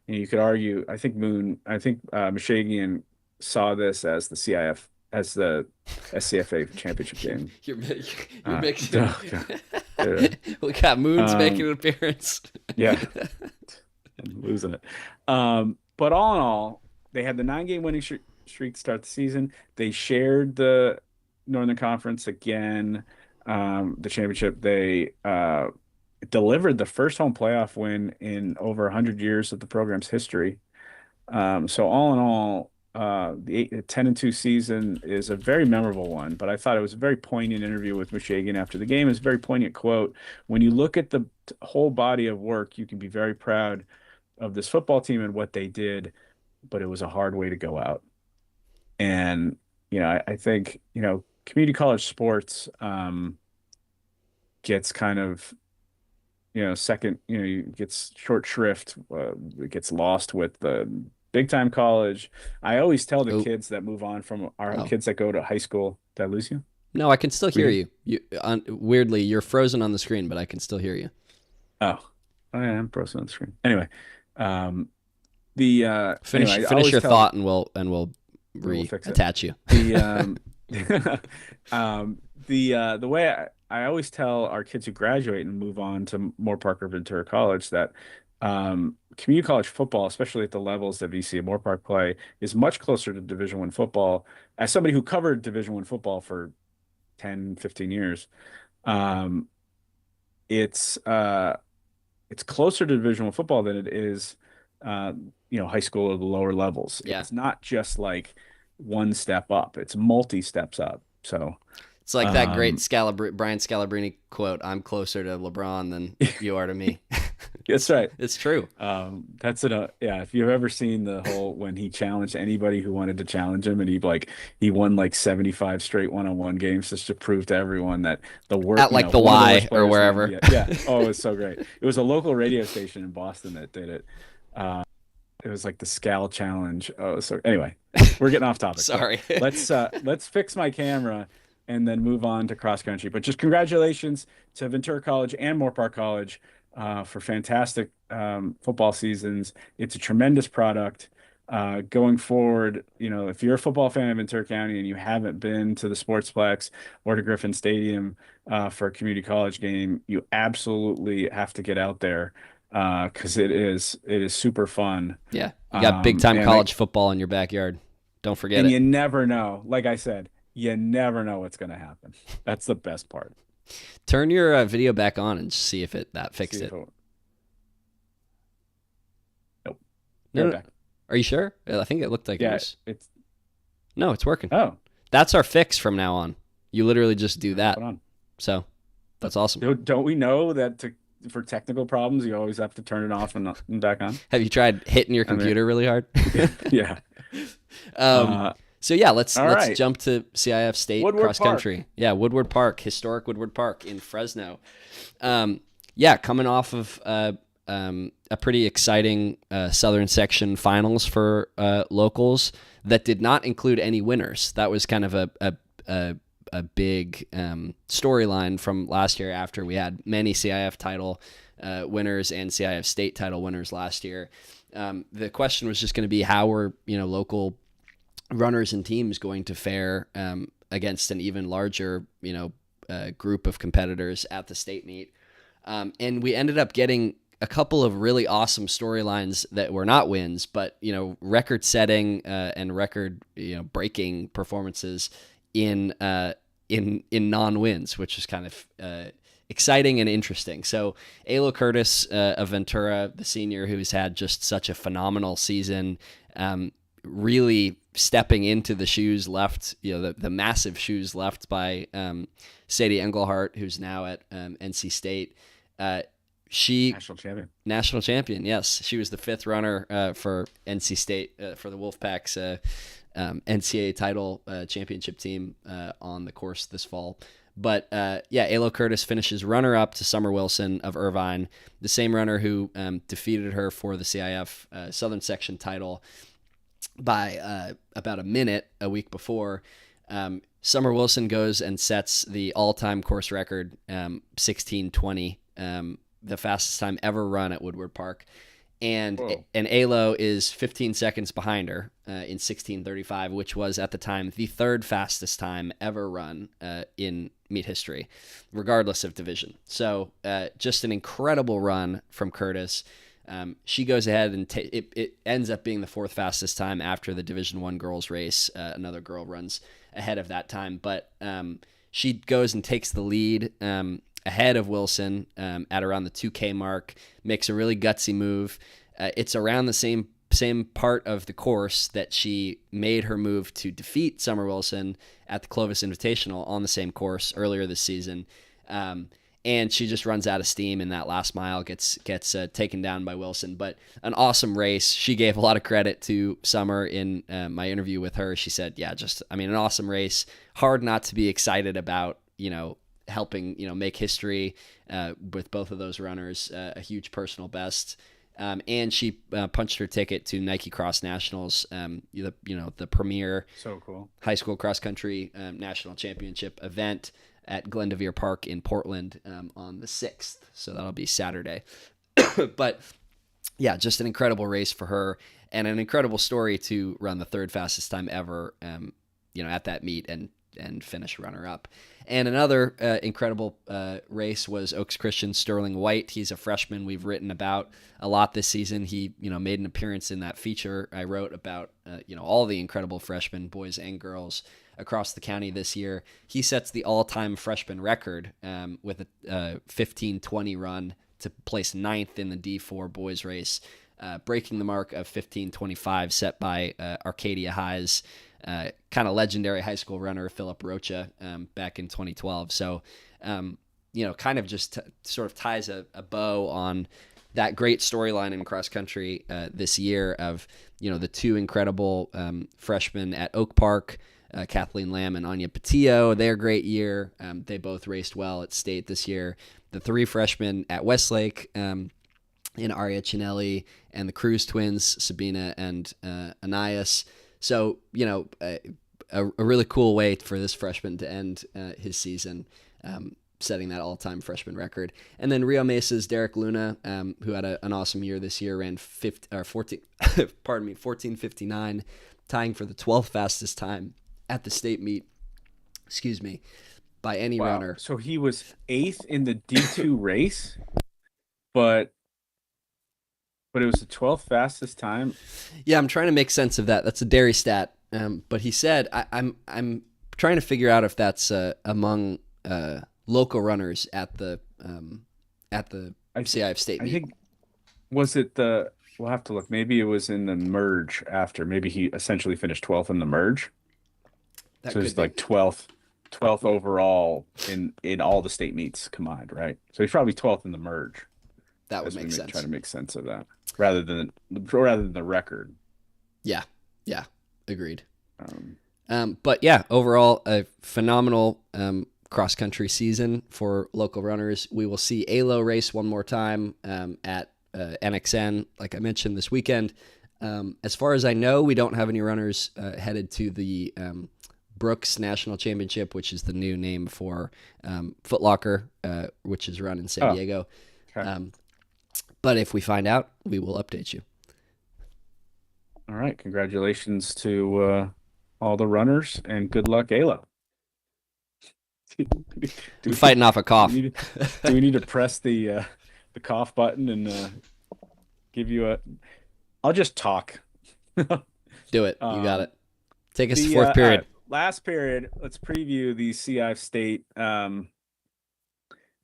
you could argue, I think Mishagian saw this as the CIF, as the SCFA championship game. You're mixing. We got Moon's making an appearance. Yeah. I'm losing it. But all in all, they had the 9-game winning streak to start the season. They shared the Northern Conference again, the championship. They delivered the first home playoff win in over 100 years of the program's history. So all in all, the 10-2 season is a very memorable one. But I thought it was a very poignant interview with Mishagian after the game. It's a very poignant quote. When you look at the whole body of work, you can be very proud of this football team and what they did. but it was a hard way to go out. And, I think, community college sports gets kind of, second, gets short shrift, it gets lost with the big time college. I always tell the Oh, kids that move on from our oh. kids that go to high school. Did I lose you? No, I can still We hear did. you. Weirdly, you're frozen on the screen, but I can still hear you. Oh, oh yeah, I'm frozen on the screen. Anyway, the Finish I finish always your tell thought, and we'll we'll fix it. reattach you. The the way I always tell our kids who graduate and move on to Moore Park or Ventura College that community college football, especially at the levels that VC and Moore Park play, is much closer to Division One football. As somebody who covered Division One football for 10, 15 years, um, it's it's closer to Division One football than it is, high school or the lower levels. Yeah. It's not just like one step up; it's multi steps up. So, It's like that great um, Brian Scalabrine quote, "I'm closer to LeBron than you are to me." that's right. It's true. That's it. Yeah. If you've ever seen the whole when he challenged anybody who wanted to challenge him, and he won like 75 straight one-on-one games just to prove to everyone that the work At like the one of the Y worst or players in the wherever. NBA. Yeah. Oh, it was so great. It was a local radio station in Boston that did it. Uh, it was like the Scal Challenge. Oh, so anyway, we're getting off topic. Sorry. Let's fix my camera and then move on to cross country. But just congratulations to Ventura College and Moore Park College for fantastic football seasons. It's a tremendous product. Going forward, if you're a football fan of Ventura County and you haven't been to the Sportsplex or to Griffin Stadium for a community college game, you absolutely have to get out there because it is super fun. Yeah. You got big time And college football in your backyard. Don't forget and it. you never know. Like I said, you never know what's going to happen. That's the best part. Turn your video back on and see if that fixed See it. if it. Nope. No, Right no. back. Are you sure? I think it looked like it Yeah, was. it's No, it's working. oh, That's our fix from now on. You literally just do that. hold on. So that's awesome. Don't we know that for technical problems you always have to turn it off and back on? Have you tried hitting your I mean- computer really hard? Yeah. So yeah, let's all right. jump to CIF State Woodward cross country. Yeah, Woodward Park, historic Woodward Park in Fresno. Yeah, coming off of a pretty exciting Southern Section finals for locals that did not include any winners. That was kind of a big storyline from last year after we had many CIF title winners and CIF State title winners last year. The question was just going to be how were local runners and teams going to fare against an even larger group of competitors at the state meet, and we ended up getting a couple of really awesome storylines that were not wins, but record setting and record breaking performances in non-wins, which is kind of exciting and interesting. So Alo Curtis of Ventura, the senior who's had just such a phenomenal season, really stepping into the shoes left, the massive shoes left by Sadie Engelhart, who's now at NC State. She national champion. Yes, she was the fifth runner for NC State for the Wolfpack's NCAA title championship team on the course this fall. But Alo Curtis finishes runner-up to Summer Wilson of Irvine, the same runner who defeated her for the CIF Southern Section title by about a minute a week before. Summer Wilson goes and sets the all-time course record, 16:20, the fastest time ever run at Woodward Park. And Alo is 15 seconds behind her in 16:35, which was at the time the third fastest time ever run in meet history, regardless of division. So just an incredible run from Curtis. She goes ahead and it ends up being the fourth fastest time after the Division I girls race. Another girl runs ahead of that time, but she goes and takes the lead ahead of Wilson at around the 2K mark, makes a really gutsy move. It's around the same part of the course that she made her move to defeat Summer Wilson at the Clovis Invitational on the same course earlier this season. and she just runs out of steam in that last mile, gets taken down by Wilson. But an awesome race. She gave a lot of credit to Summer in my interview with her. She said, yeah, just, I mean, an awesome race. Hard not to be excited about, helping, make history with both of those runners, a huge personal best. And she punched her ticket to Nike Cross Nationals, the premier So cool high school cross country national championship event at Glendevere Park in Portland on the 6th. So that'll be Saturday. But yeah, just an incredible race for her and an incredible story to run the third fastest time ever, at that meet and finish runner up. And another incredible race was Oaks Christian Sterling White. He's a freshman we've written about a lot this season. He, made an appearance in that feature I wrote about, all the incredible freshmen, boys and girls, across the county this year. He sets the all-time freshman record with a 15:20 run to place 9th in the D4 boys race, breaking the mark of 15:25 set by Arcadia High's kind of legendary high school runner Philip Rocha back in 2012. So, kind of just sort of ties a bow on that great storyline in cross country this year of, the two incredible freshmen at Oak Park, Kathleen Lamb and Anya Patillo, their great year. They both raced well at state this year. The three freshmen at Westlake, in Aria Cinelli, and the Cruz twins, Sabina and Anais. So, a really cool way for this freshman to end his season, setting that all-time freshman record. And then Rio Mesa's Derek Luna, who had an awesome year this year, ran 14:59, tying for the 12th fastest time at the state meet. Excuse me, by any runner. So he was 8th in the D2 race, but it was the 12th fastest time. Yeah, I'm trying to make sense of that. That's a dairy stat. But he said, I'm trying to figure out if that's among local runners at the CIF state meet. I think, was it we'll have to look. Maybe it was in the merge after. Maybe he essentially finished 12th in the merge. So it's like 12th overall in all the state meets combined, right? So he's probably 12th in the merge. That would make sense. Try to make sense of that rather than the record. Yeah, agreed. But yeah, overall a phenomenal cross country season for local runners. We will see ALO race one more time at NXN, like I mentioned this weekend. As far as I know, we don't have any runners headed to the Brooks National Championship, which is the new name for Foot Locker, which is run in San Diego. Okay. But if we find out, we will update you. All right. Congratulations to all the runners and good luck, ALO. I'm fighting off a cough. Do we need to press the cough button and give you I'll just talk. Do it. You got it. Take us to fourth period. Last period, let's preview the CIF State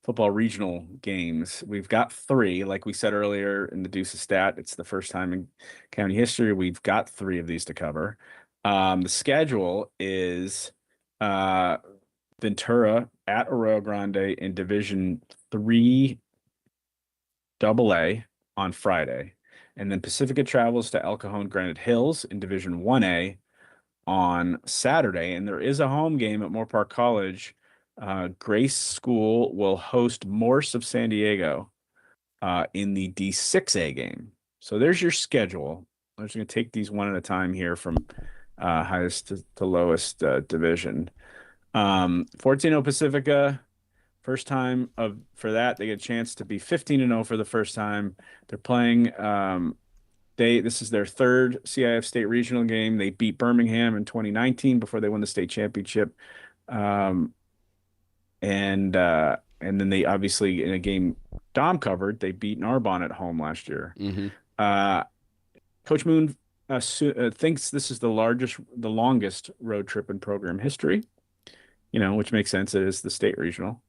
football regional games. We've got 3, like we said earlier in the Deuces stat. It's the first time in county history we've got 3 of these to cover. The schedule is Ventura at Arroyo Grande in Division 3 AA on Friday. And then Pacifica travels to El Cajon Granite Hills in Division 1A on Saturday. And there is a home game at Moore Park College. Grace School will host Morse of San Diego in the D6A game. So there's your schedule. I'm just going to take these one at a time here from highest to lowest division. 14-0 Pacifica, first time for that. They get a chance to be 15-0 for the first time. They're playing this is their third CIF State regional game. They beat Birmingham in 2019 before they won the state championship. And then they obviously, in a game Dom covered, they beat Narbonne at home last year. Mm-hmm. Coach Moon thinks this is the longest road trip in program history, which makes sense. It is the state regional,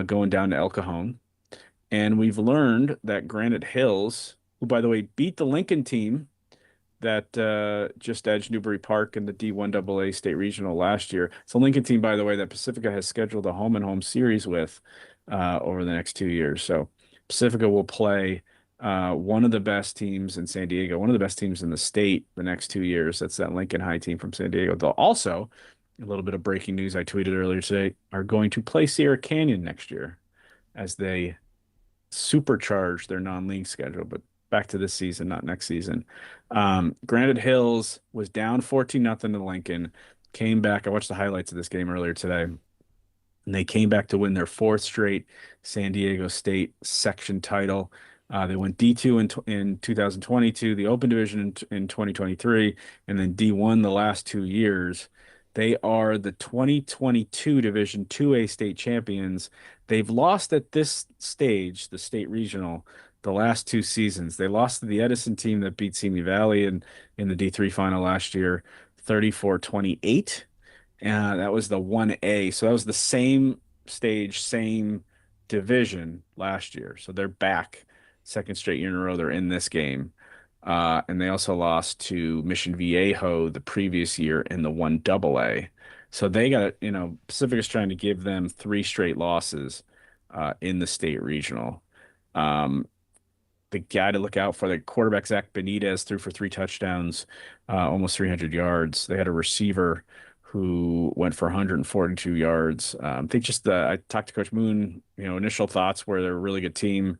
going down to El Cajon. And we've learned that Granite Hills, who, by the way, beat the Lincoln team that just edged Newbury Park in the D1AA state regional last year. It's a Lincoln team, by the way, that Pacifica has scheduled a home and home series with over the next 2 years. So Pacifica will play one of the best teams in San Diego, one of the best teams in the state the next 2 years. That's that Lincoln High team from San Diego. They'll also, a little bit of breaking news I tweeted earlier today, are going to play Sierra Canyon next year as they supercharge their non-league schedule. But back to this season, not next season. Granite Hills was down 14-0 to Lincoln, came back. I watched the highlights of this game earlier today, and they came back to win their fourth straight San Diego State section title. They went D2 in 2022, the Open Division in 2023, and then D1 the last 2 years. They are the 2022 Division 2A state champions. They've lost at this stage, the state regional, the last 2 seasons. They lost to the Edison team that beat Simi Valley in the D3 final last year, 34-28. That was the 1A. So that was the same stage, same division last year. So they're back second straight year in a row. They're in this game. And they also lost to Mission Viejo the previous year in the 1AA. So they got, Pacific is trying to give them 3 straight losses in the state regional. The guy to look out for, the quarterback, Zach Benitez, threw for 3 touchdowns, almost 300 yards. They had a receiver who went for 142 yards. I think I talked to Coach Moon, initial thoughts were they're a really good team.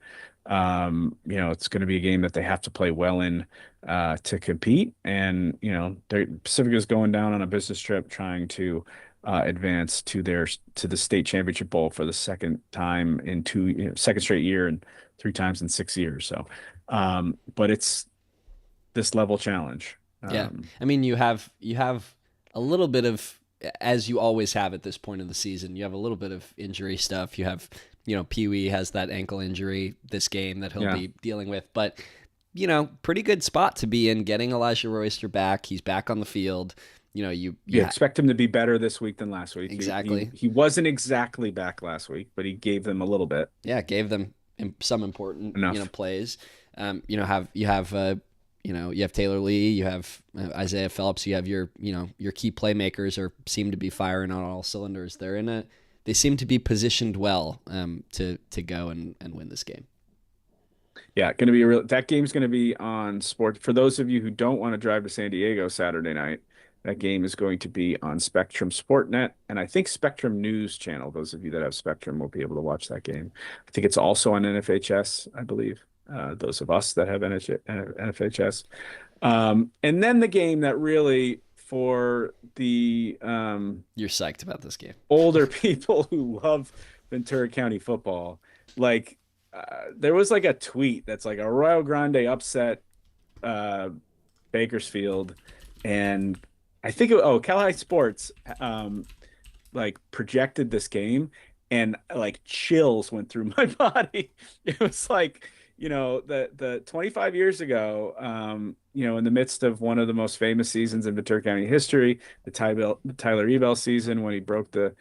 It's going to be a game that they have to play well in to compete. And, Pacific is going down on a business trip trying to advance to the state championship bowl for the second time in second straight year and 3 times in 6 years. So, but it's this level challenge. Yeah. I mean, you have a little bit of, as you always have at this point of the season, you have a little bit of injury stuff. You have, Pee Wee has that ankle injury this game that he'll be dealing with, but pretty good spot to be in, getting Elijah Royster back. He's back on the field. You expect him to be better this week than last week. Exactly. He wasn't exactly back last week, but he gave them a little bit. Yeah. Gave them some important, plays. You have Taylor Lee, you have Isaiah Phillips, you have your key playmakers seem to be firing on all cylinders. They seem to be positioned well to go and win this game. Yeah, that game's going to be on sport. For those of you who don't want to drive to San Diego Saturday night, that game is going to be on Spectrum Sportnet and I think Spectrum News Channel. Those of you that have Spectrum will be able to watch that game. I think it's also on NFHS, I believe. Those of us that have NFHS. And then the game that really, for the you're psyched about this game. Older people who love Ventura County football, there was a tweet that's like a Arroyo Grande upset Bakersfield, and I think Cal Sports projected this game, and chills went through my body. It was the 25 years ago, in the midst of one of the most famous seasons in Ventura County history, the Tyler Ebel season, when he broke the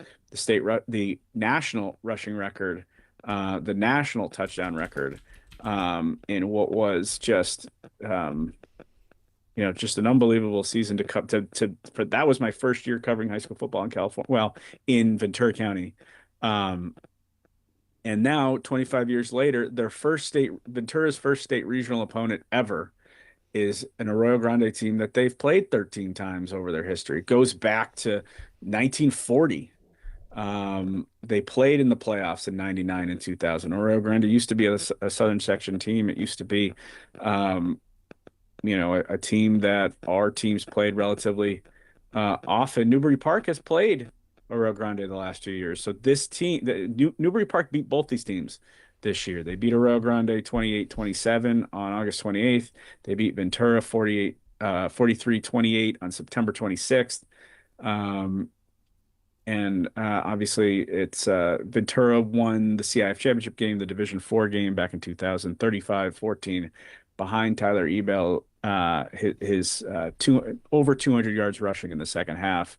national rushing record, the national touchdown record, in what was just just an unbelievable season to come for. That was my first year covering high school football in California. Well, in Ventura County. And now, 25 years later, Ventura's first state regional opponent ever is an Arroyo Grande team that they've played 13 times over their history. It goes back to 1940. They played in the playoffs in 99 and 2000. Arroyo Grande used to be a Southern Section team. It used to be, a team that our teams played relatively often. Newbury Park has played Arroyo Grande the last 2 years. So this team, Newbury Park beat both these teams this year. They beat Arroyo Grande 28-27 on August 28th. They beat Ventura 43-28 on September 26th. And obviously it's Ventura won the CIF championship game, the Division 4 game back in 2000, 35-14 behind Tyler Ebel, his over 200 yards rushing in the second half.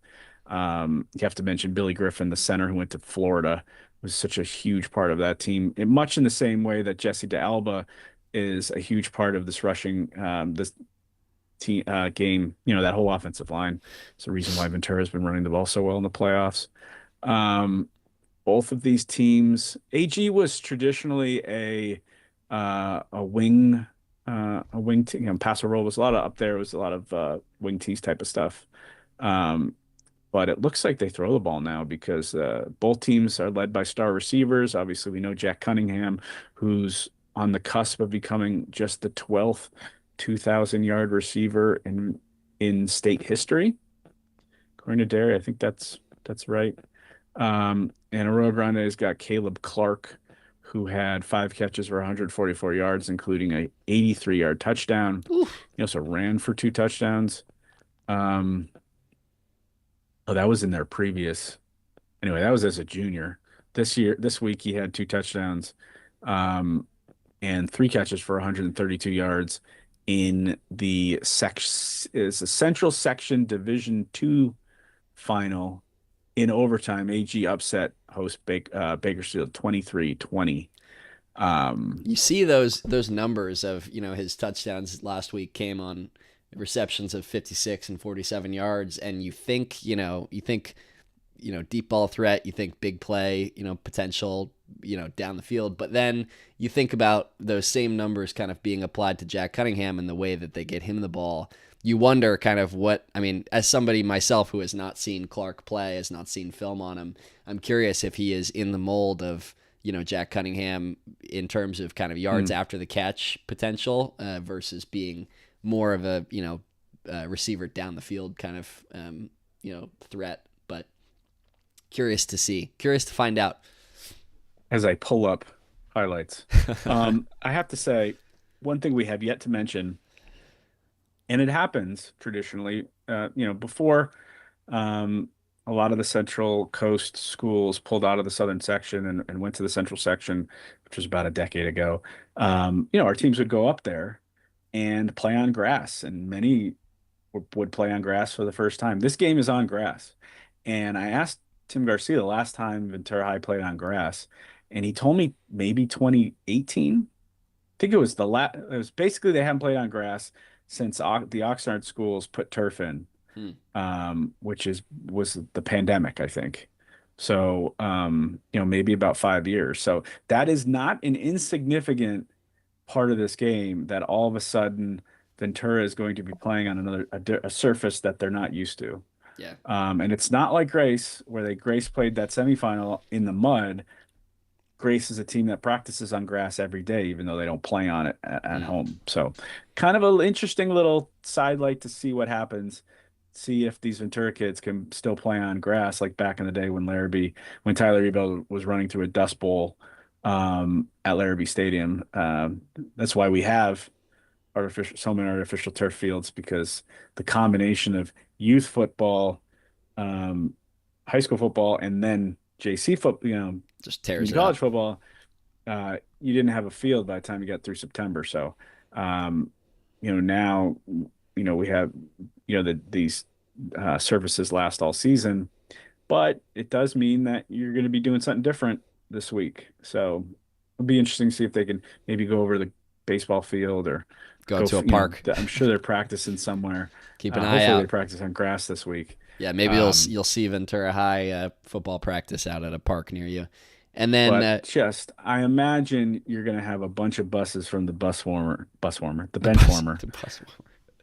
You have to mention Billy Griffin, the center who went to Florida, was such a huge part of that team, much in the same way that Jesse DeAlba is a huge part of this rushing, game. That whole offensive line. It's the reason why Ventura has been running the ball so well in the playoffs. Um, both of these teams, AG was traditionally a wing team. Paso Roll was a lot of up there. It was a lot of wing tees type of stuff. Um, but it looks like they throw the ball now because both teams are led by star receivers. Obviously, we know Jack Cunningham, who's on the cusp of becoming just the 12th 2,000-yard receiver in state history, according to Derry. I think that's right. And Arroyo Grande's got Caleb Clark, who had 5 catches for 144 yards, including a 83-yard touchdown. Oof. He also ran for 2 touchdowns. Um, oh, that was in their previous. Anyway, that was as a junior. This week, he had 2 touchdowns, um, and 3 catches for 132 yards in the Central Section Division II final. In overtime, AG upset host Bakersfield 23-20. You see those numbers of his touchdowns last week came on receptions of 56 and 47 yards, and you think deep ball threat, you think big play, potential, down the field. But then you think about those same numbers kind of being applied to Jack Cunningham and the way that they get him the ball. You wonder kind of as somebody myself who has not seen Clark play, has not seen film on him, I'm curious if he is in the mold of, Jack Cunningham in terms of kind of yards after the catch potential versus being more of a, receiver down the field kind of, threat. But curious to find out. As I pull up highlights. I have to say, one thing we have yet to mention, and it happens traditionally, before a lot of the Central Coast schools pulled out of the Southern section and went to the Central section, which was about a decade ago. Our teams would go up there and play on grass, and many would play on grass for the first time. This game is on grass. And I asked Tim Garcia the last time Ventura High played on grass, and he told me maybe 2018. I think it was it was basically they haven't played on grass since the Oxnard schools put turf in, which was the pandemic, I think. So, maybe about 5 years. So that is not an insignificant part of this game that all of a sudden Ventura is going to be playing on a surface that they're not used to. Yeah. And it's not like Grace, where Grace played that semifinal in the mud. Grace is a team that practices on grass every day, even though they don't play on it at home. So kind of an interesting little sidelight to see what happens. See if these Ventura kids can still play on grass like back in the day when Tyler Ebel was running through a dust bowl at Larrabee Stadium. That's why we have so many artificial turf fields, because the combination of youth football, high school football, and then JC football, just tears college it football, you didn't have a field by the time you got through September. So, now, we have, these services last all season, but it does mean that you're going to be doing something different this week. So it'll be interesting to see if they can maybe go over the baseball field or go to a park. I'm sure they're practicing somewhere. Keep an eye hopefully out. They practice on grass this week. Yeah, maybe you'll see Ventura High football practice out at a park near you. And then I imagine you're going to have a bunch of buses from the bench warmer,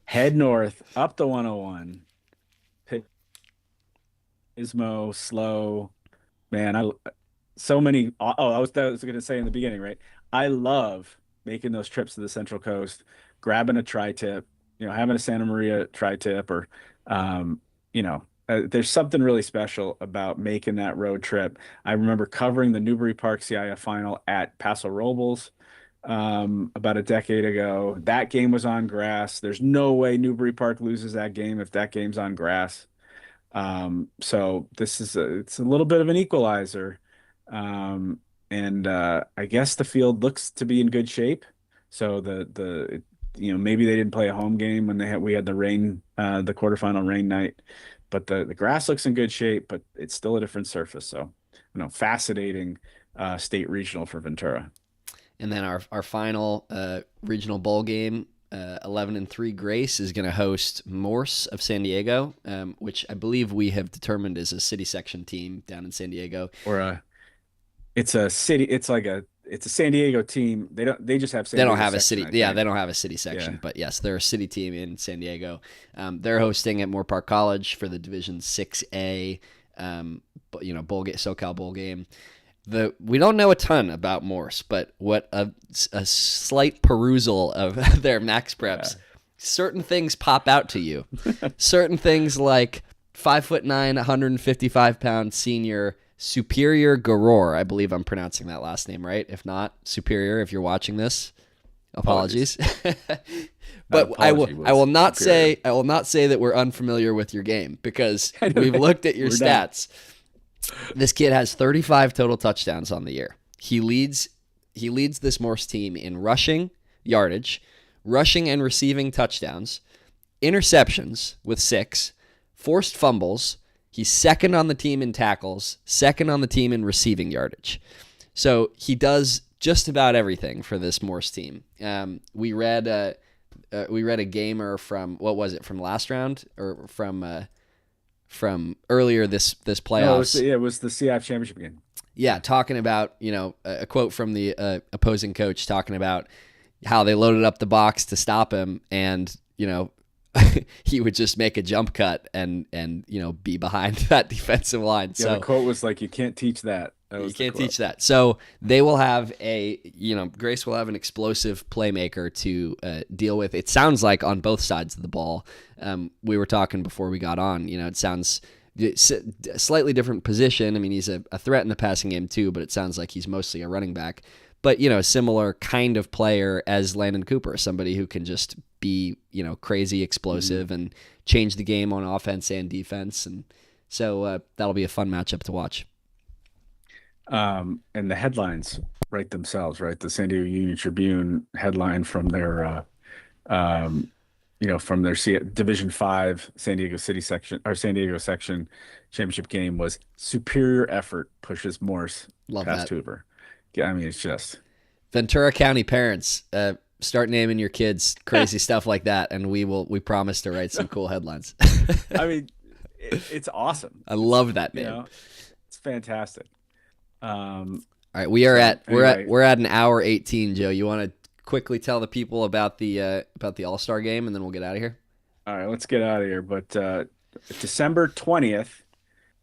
head north up the 101. Ismo, slow, man. I was going to say in the beginning, right? I love making those trips to the Central Coast, grabbing a tri-tip, having a Santa Maria tri-tip, or there's something really special about making that road trip. I remember covering the Newbury Park CIF final at Paso Robles about a decade ago. That game was on grass. There's no way Newbury Park loses that game if that game's on grass. So it's a little bit of an equalizer. And I guess the field looks to be in good shape. So maybe they didn't play a home game when we had the rain, the quarterfinal rain night, but the grass looks in good shape, but it's still a different surface. So, fascinating state regional for Ventura. And then our final regional bowl game 11-3 Grace is going to host Morse of San Diego, which I believe we have determined is a city section team down in San Diego. Or it's a city. It's a San Diego team. They just have San Diego They don't have a section, city. Yeah, they don't have a city section, Yeah. but yes, they're a city team in San Diego. They're hosting at Moore Park College for the Division 6A, bowl game, SoCal bowl game. We don't know a ton about Morse, but what a slight perusal of their max preps, certain things pop out to you. Certain things like 5'9", 155-pound senior Superior Garor. I believe I'm pronouncing that last name right. If not, Superior, if you're watching this, apologies. But I will not say that we're unfamiliar with your game, because we've looked at your stats. This kid has 35 total touchdowns on the year. He leads this Morse team in rushing yardage, rushing and receiving touchdowns, interceptions with 6, forced fumbles. He's second on the team in tackles, second on the team in receiving yardage. So he does just about everything for this Morse team. We read a gamer from, what was it, from last round or from earlier this playoffs. No, it was the CIF championship game. Yeah, talking about, a quote from the opposing coach talking about how they loaded up the box to stop him, and he would just make a jump cut and be behind that defensive line. Yeah, so the quote was like, "You can't teach that." You can't teach that. So they will have Grace will have an explosive playmaker to deal with. It sounds like on both sides of the ball. We were talking before we got on. It sounds slightly different position. I mean, he's a threat in the passing game too, but it sounds like he's mostly a running back. But a similar kind of player as Landon Cooper, somebody who can just be crazy explosive and change the game on offense and defense. And so that'll be a fun matchup to watch. And the headlines write themselves, right? The San Diego Union Tribune headline from their, from their Division 5 San Diego City section or San Diego section championship game was "Superior effort pushes Morse past Hoover." Yeah, I mean, it's just Ventura County parents start naming your kids crazy stuff like that, and we promise to write some cool headlines. I mean, it's awesome. I love that name. It's fantastic. All right, we're at an hour 18, Joe. You want to quickly tell the people about the All-Star game, and then we'll get out of here? All right, let's get out of here. But December 20th,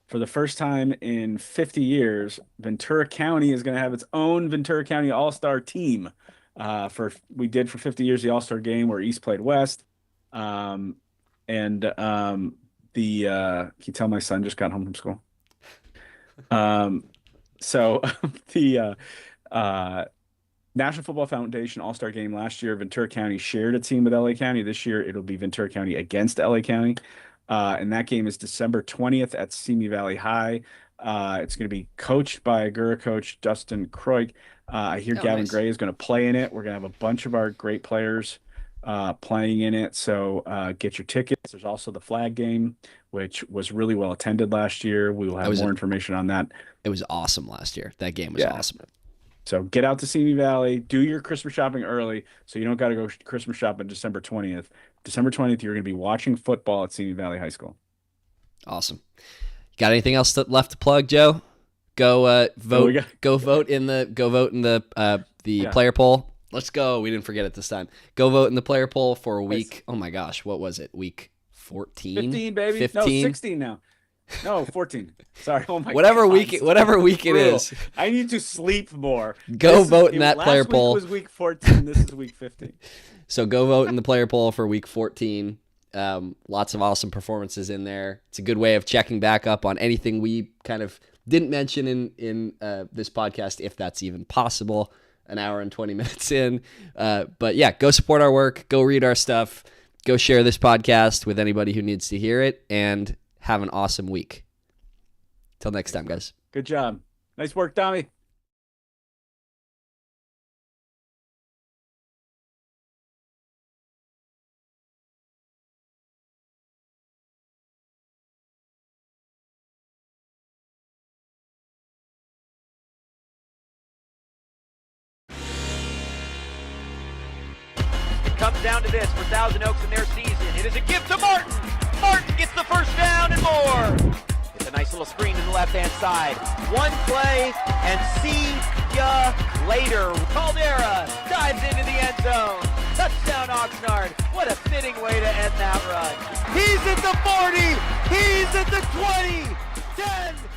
for the first time in 50 years, Ventura County is going to have its own Ventura County All-Star team. We did for 50 years the All-Star game where East played West. Can you tell my son just got home from school? So the National Football Foundation All-Star Game last year, Ventura County shared a team with LA County. This year, it'll be Ventura County against LA County. And that game is December 20th at Simi Valley High. It's going to be coached by Gura coach Dustin Croik. I hear Gavin Gray is going to play in it. We're going to have a bunch of our great players playing in it. So get your tickets. There's also the flag game, which was really well attended last year. We will have more information on that. It was awesome last year. That game was awesome. So get out to Simi Valley, do your Christmas shopping early so you don't got to go Christmas shopping December 20th. December 20th, you're going to be watching football at Simi Valley High School. Awesome. Got anything else left to plug, Joe? Go vote. Go vote in the player poll. Let's go. We didn't forget it this time. Go vote in the player poll for a week. Oh my gosh, what was it? Week 14? 15, baby. 15? No, 16 now. No, 14. Sorry. Oh my whatever God. week it is. I need to sleep more. Vote in that player poll. Last week was week 14. This is week 15. So go vote in the player poll for week 14. Lots of awesome performances in there. It's a good way of checking back up on anything we kind of didn't mention in this podcast, if that's even possible, an hour and 20 minutes in. But yeah, go support our work. Go read our stuff. Go share this podcast with anybody who needs to hear it. And have an awesome week. Till next time, guys. Good job. Nice work, Tommy. comes down to this for Thousand Oaks in their season. It is a gift to Martin. Martin gets the first down and more. It's a nice little screen to the left-hand side. One play, and see ya later. Caldera dives into the end zone. Touchdown, Oxnard. What a fitting way to end that run. He's at the 40. He's at the 20. 10.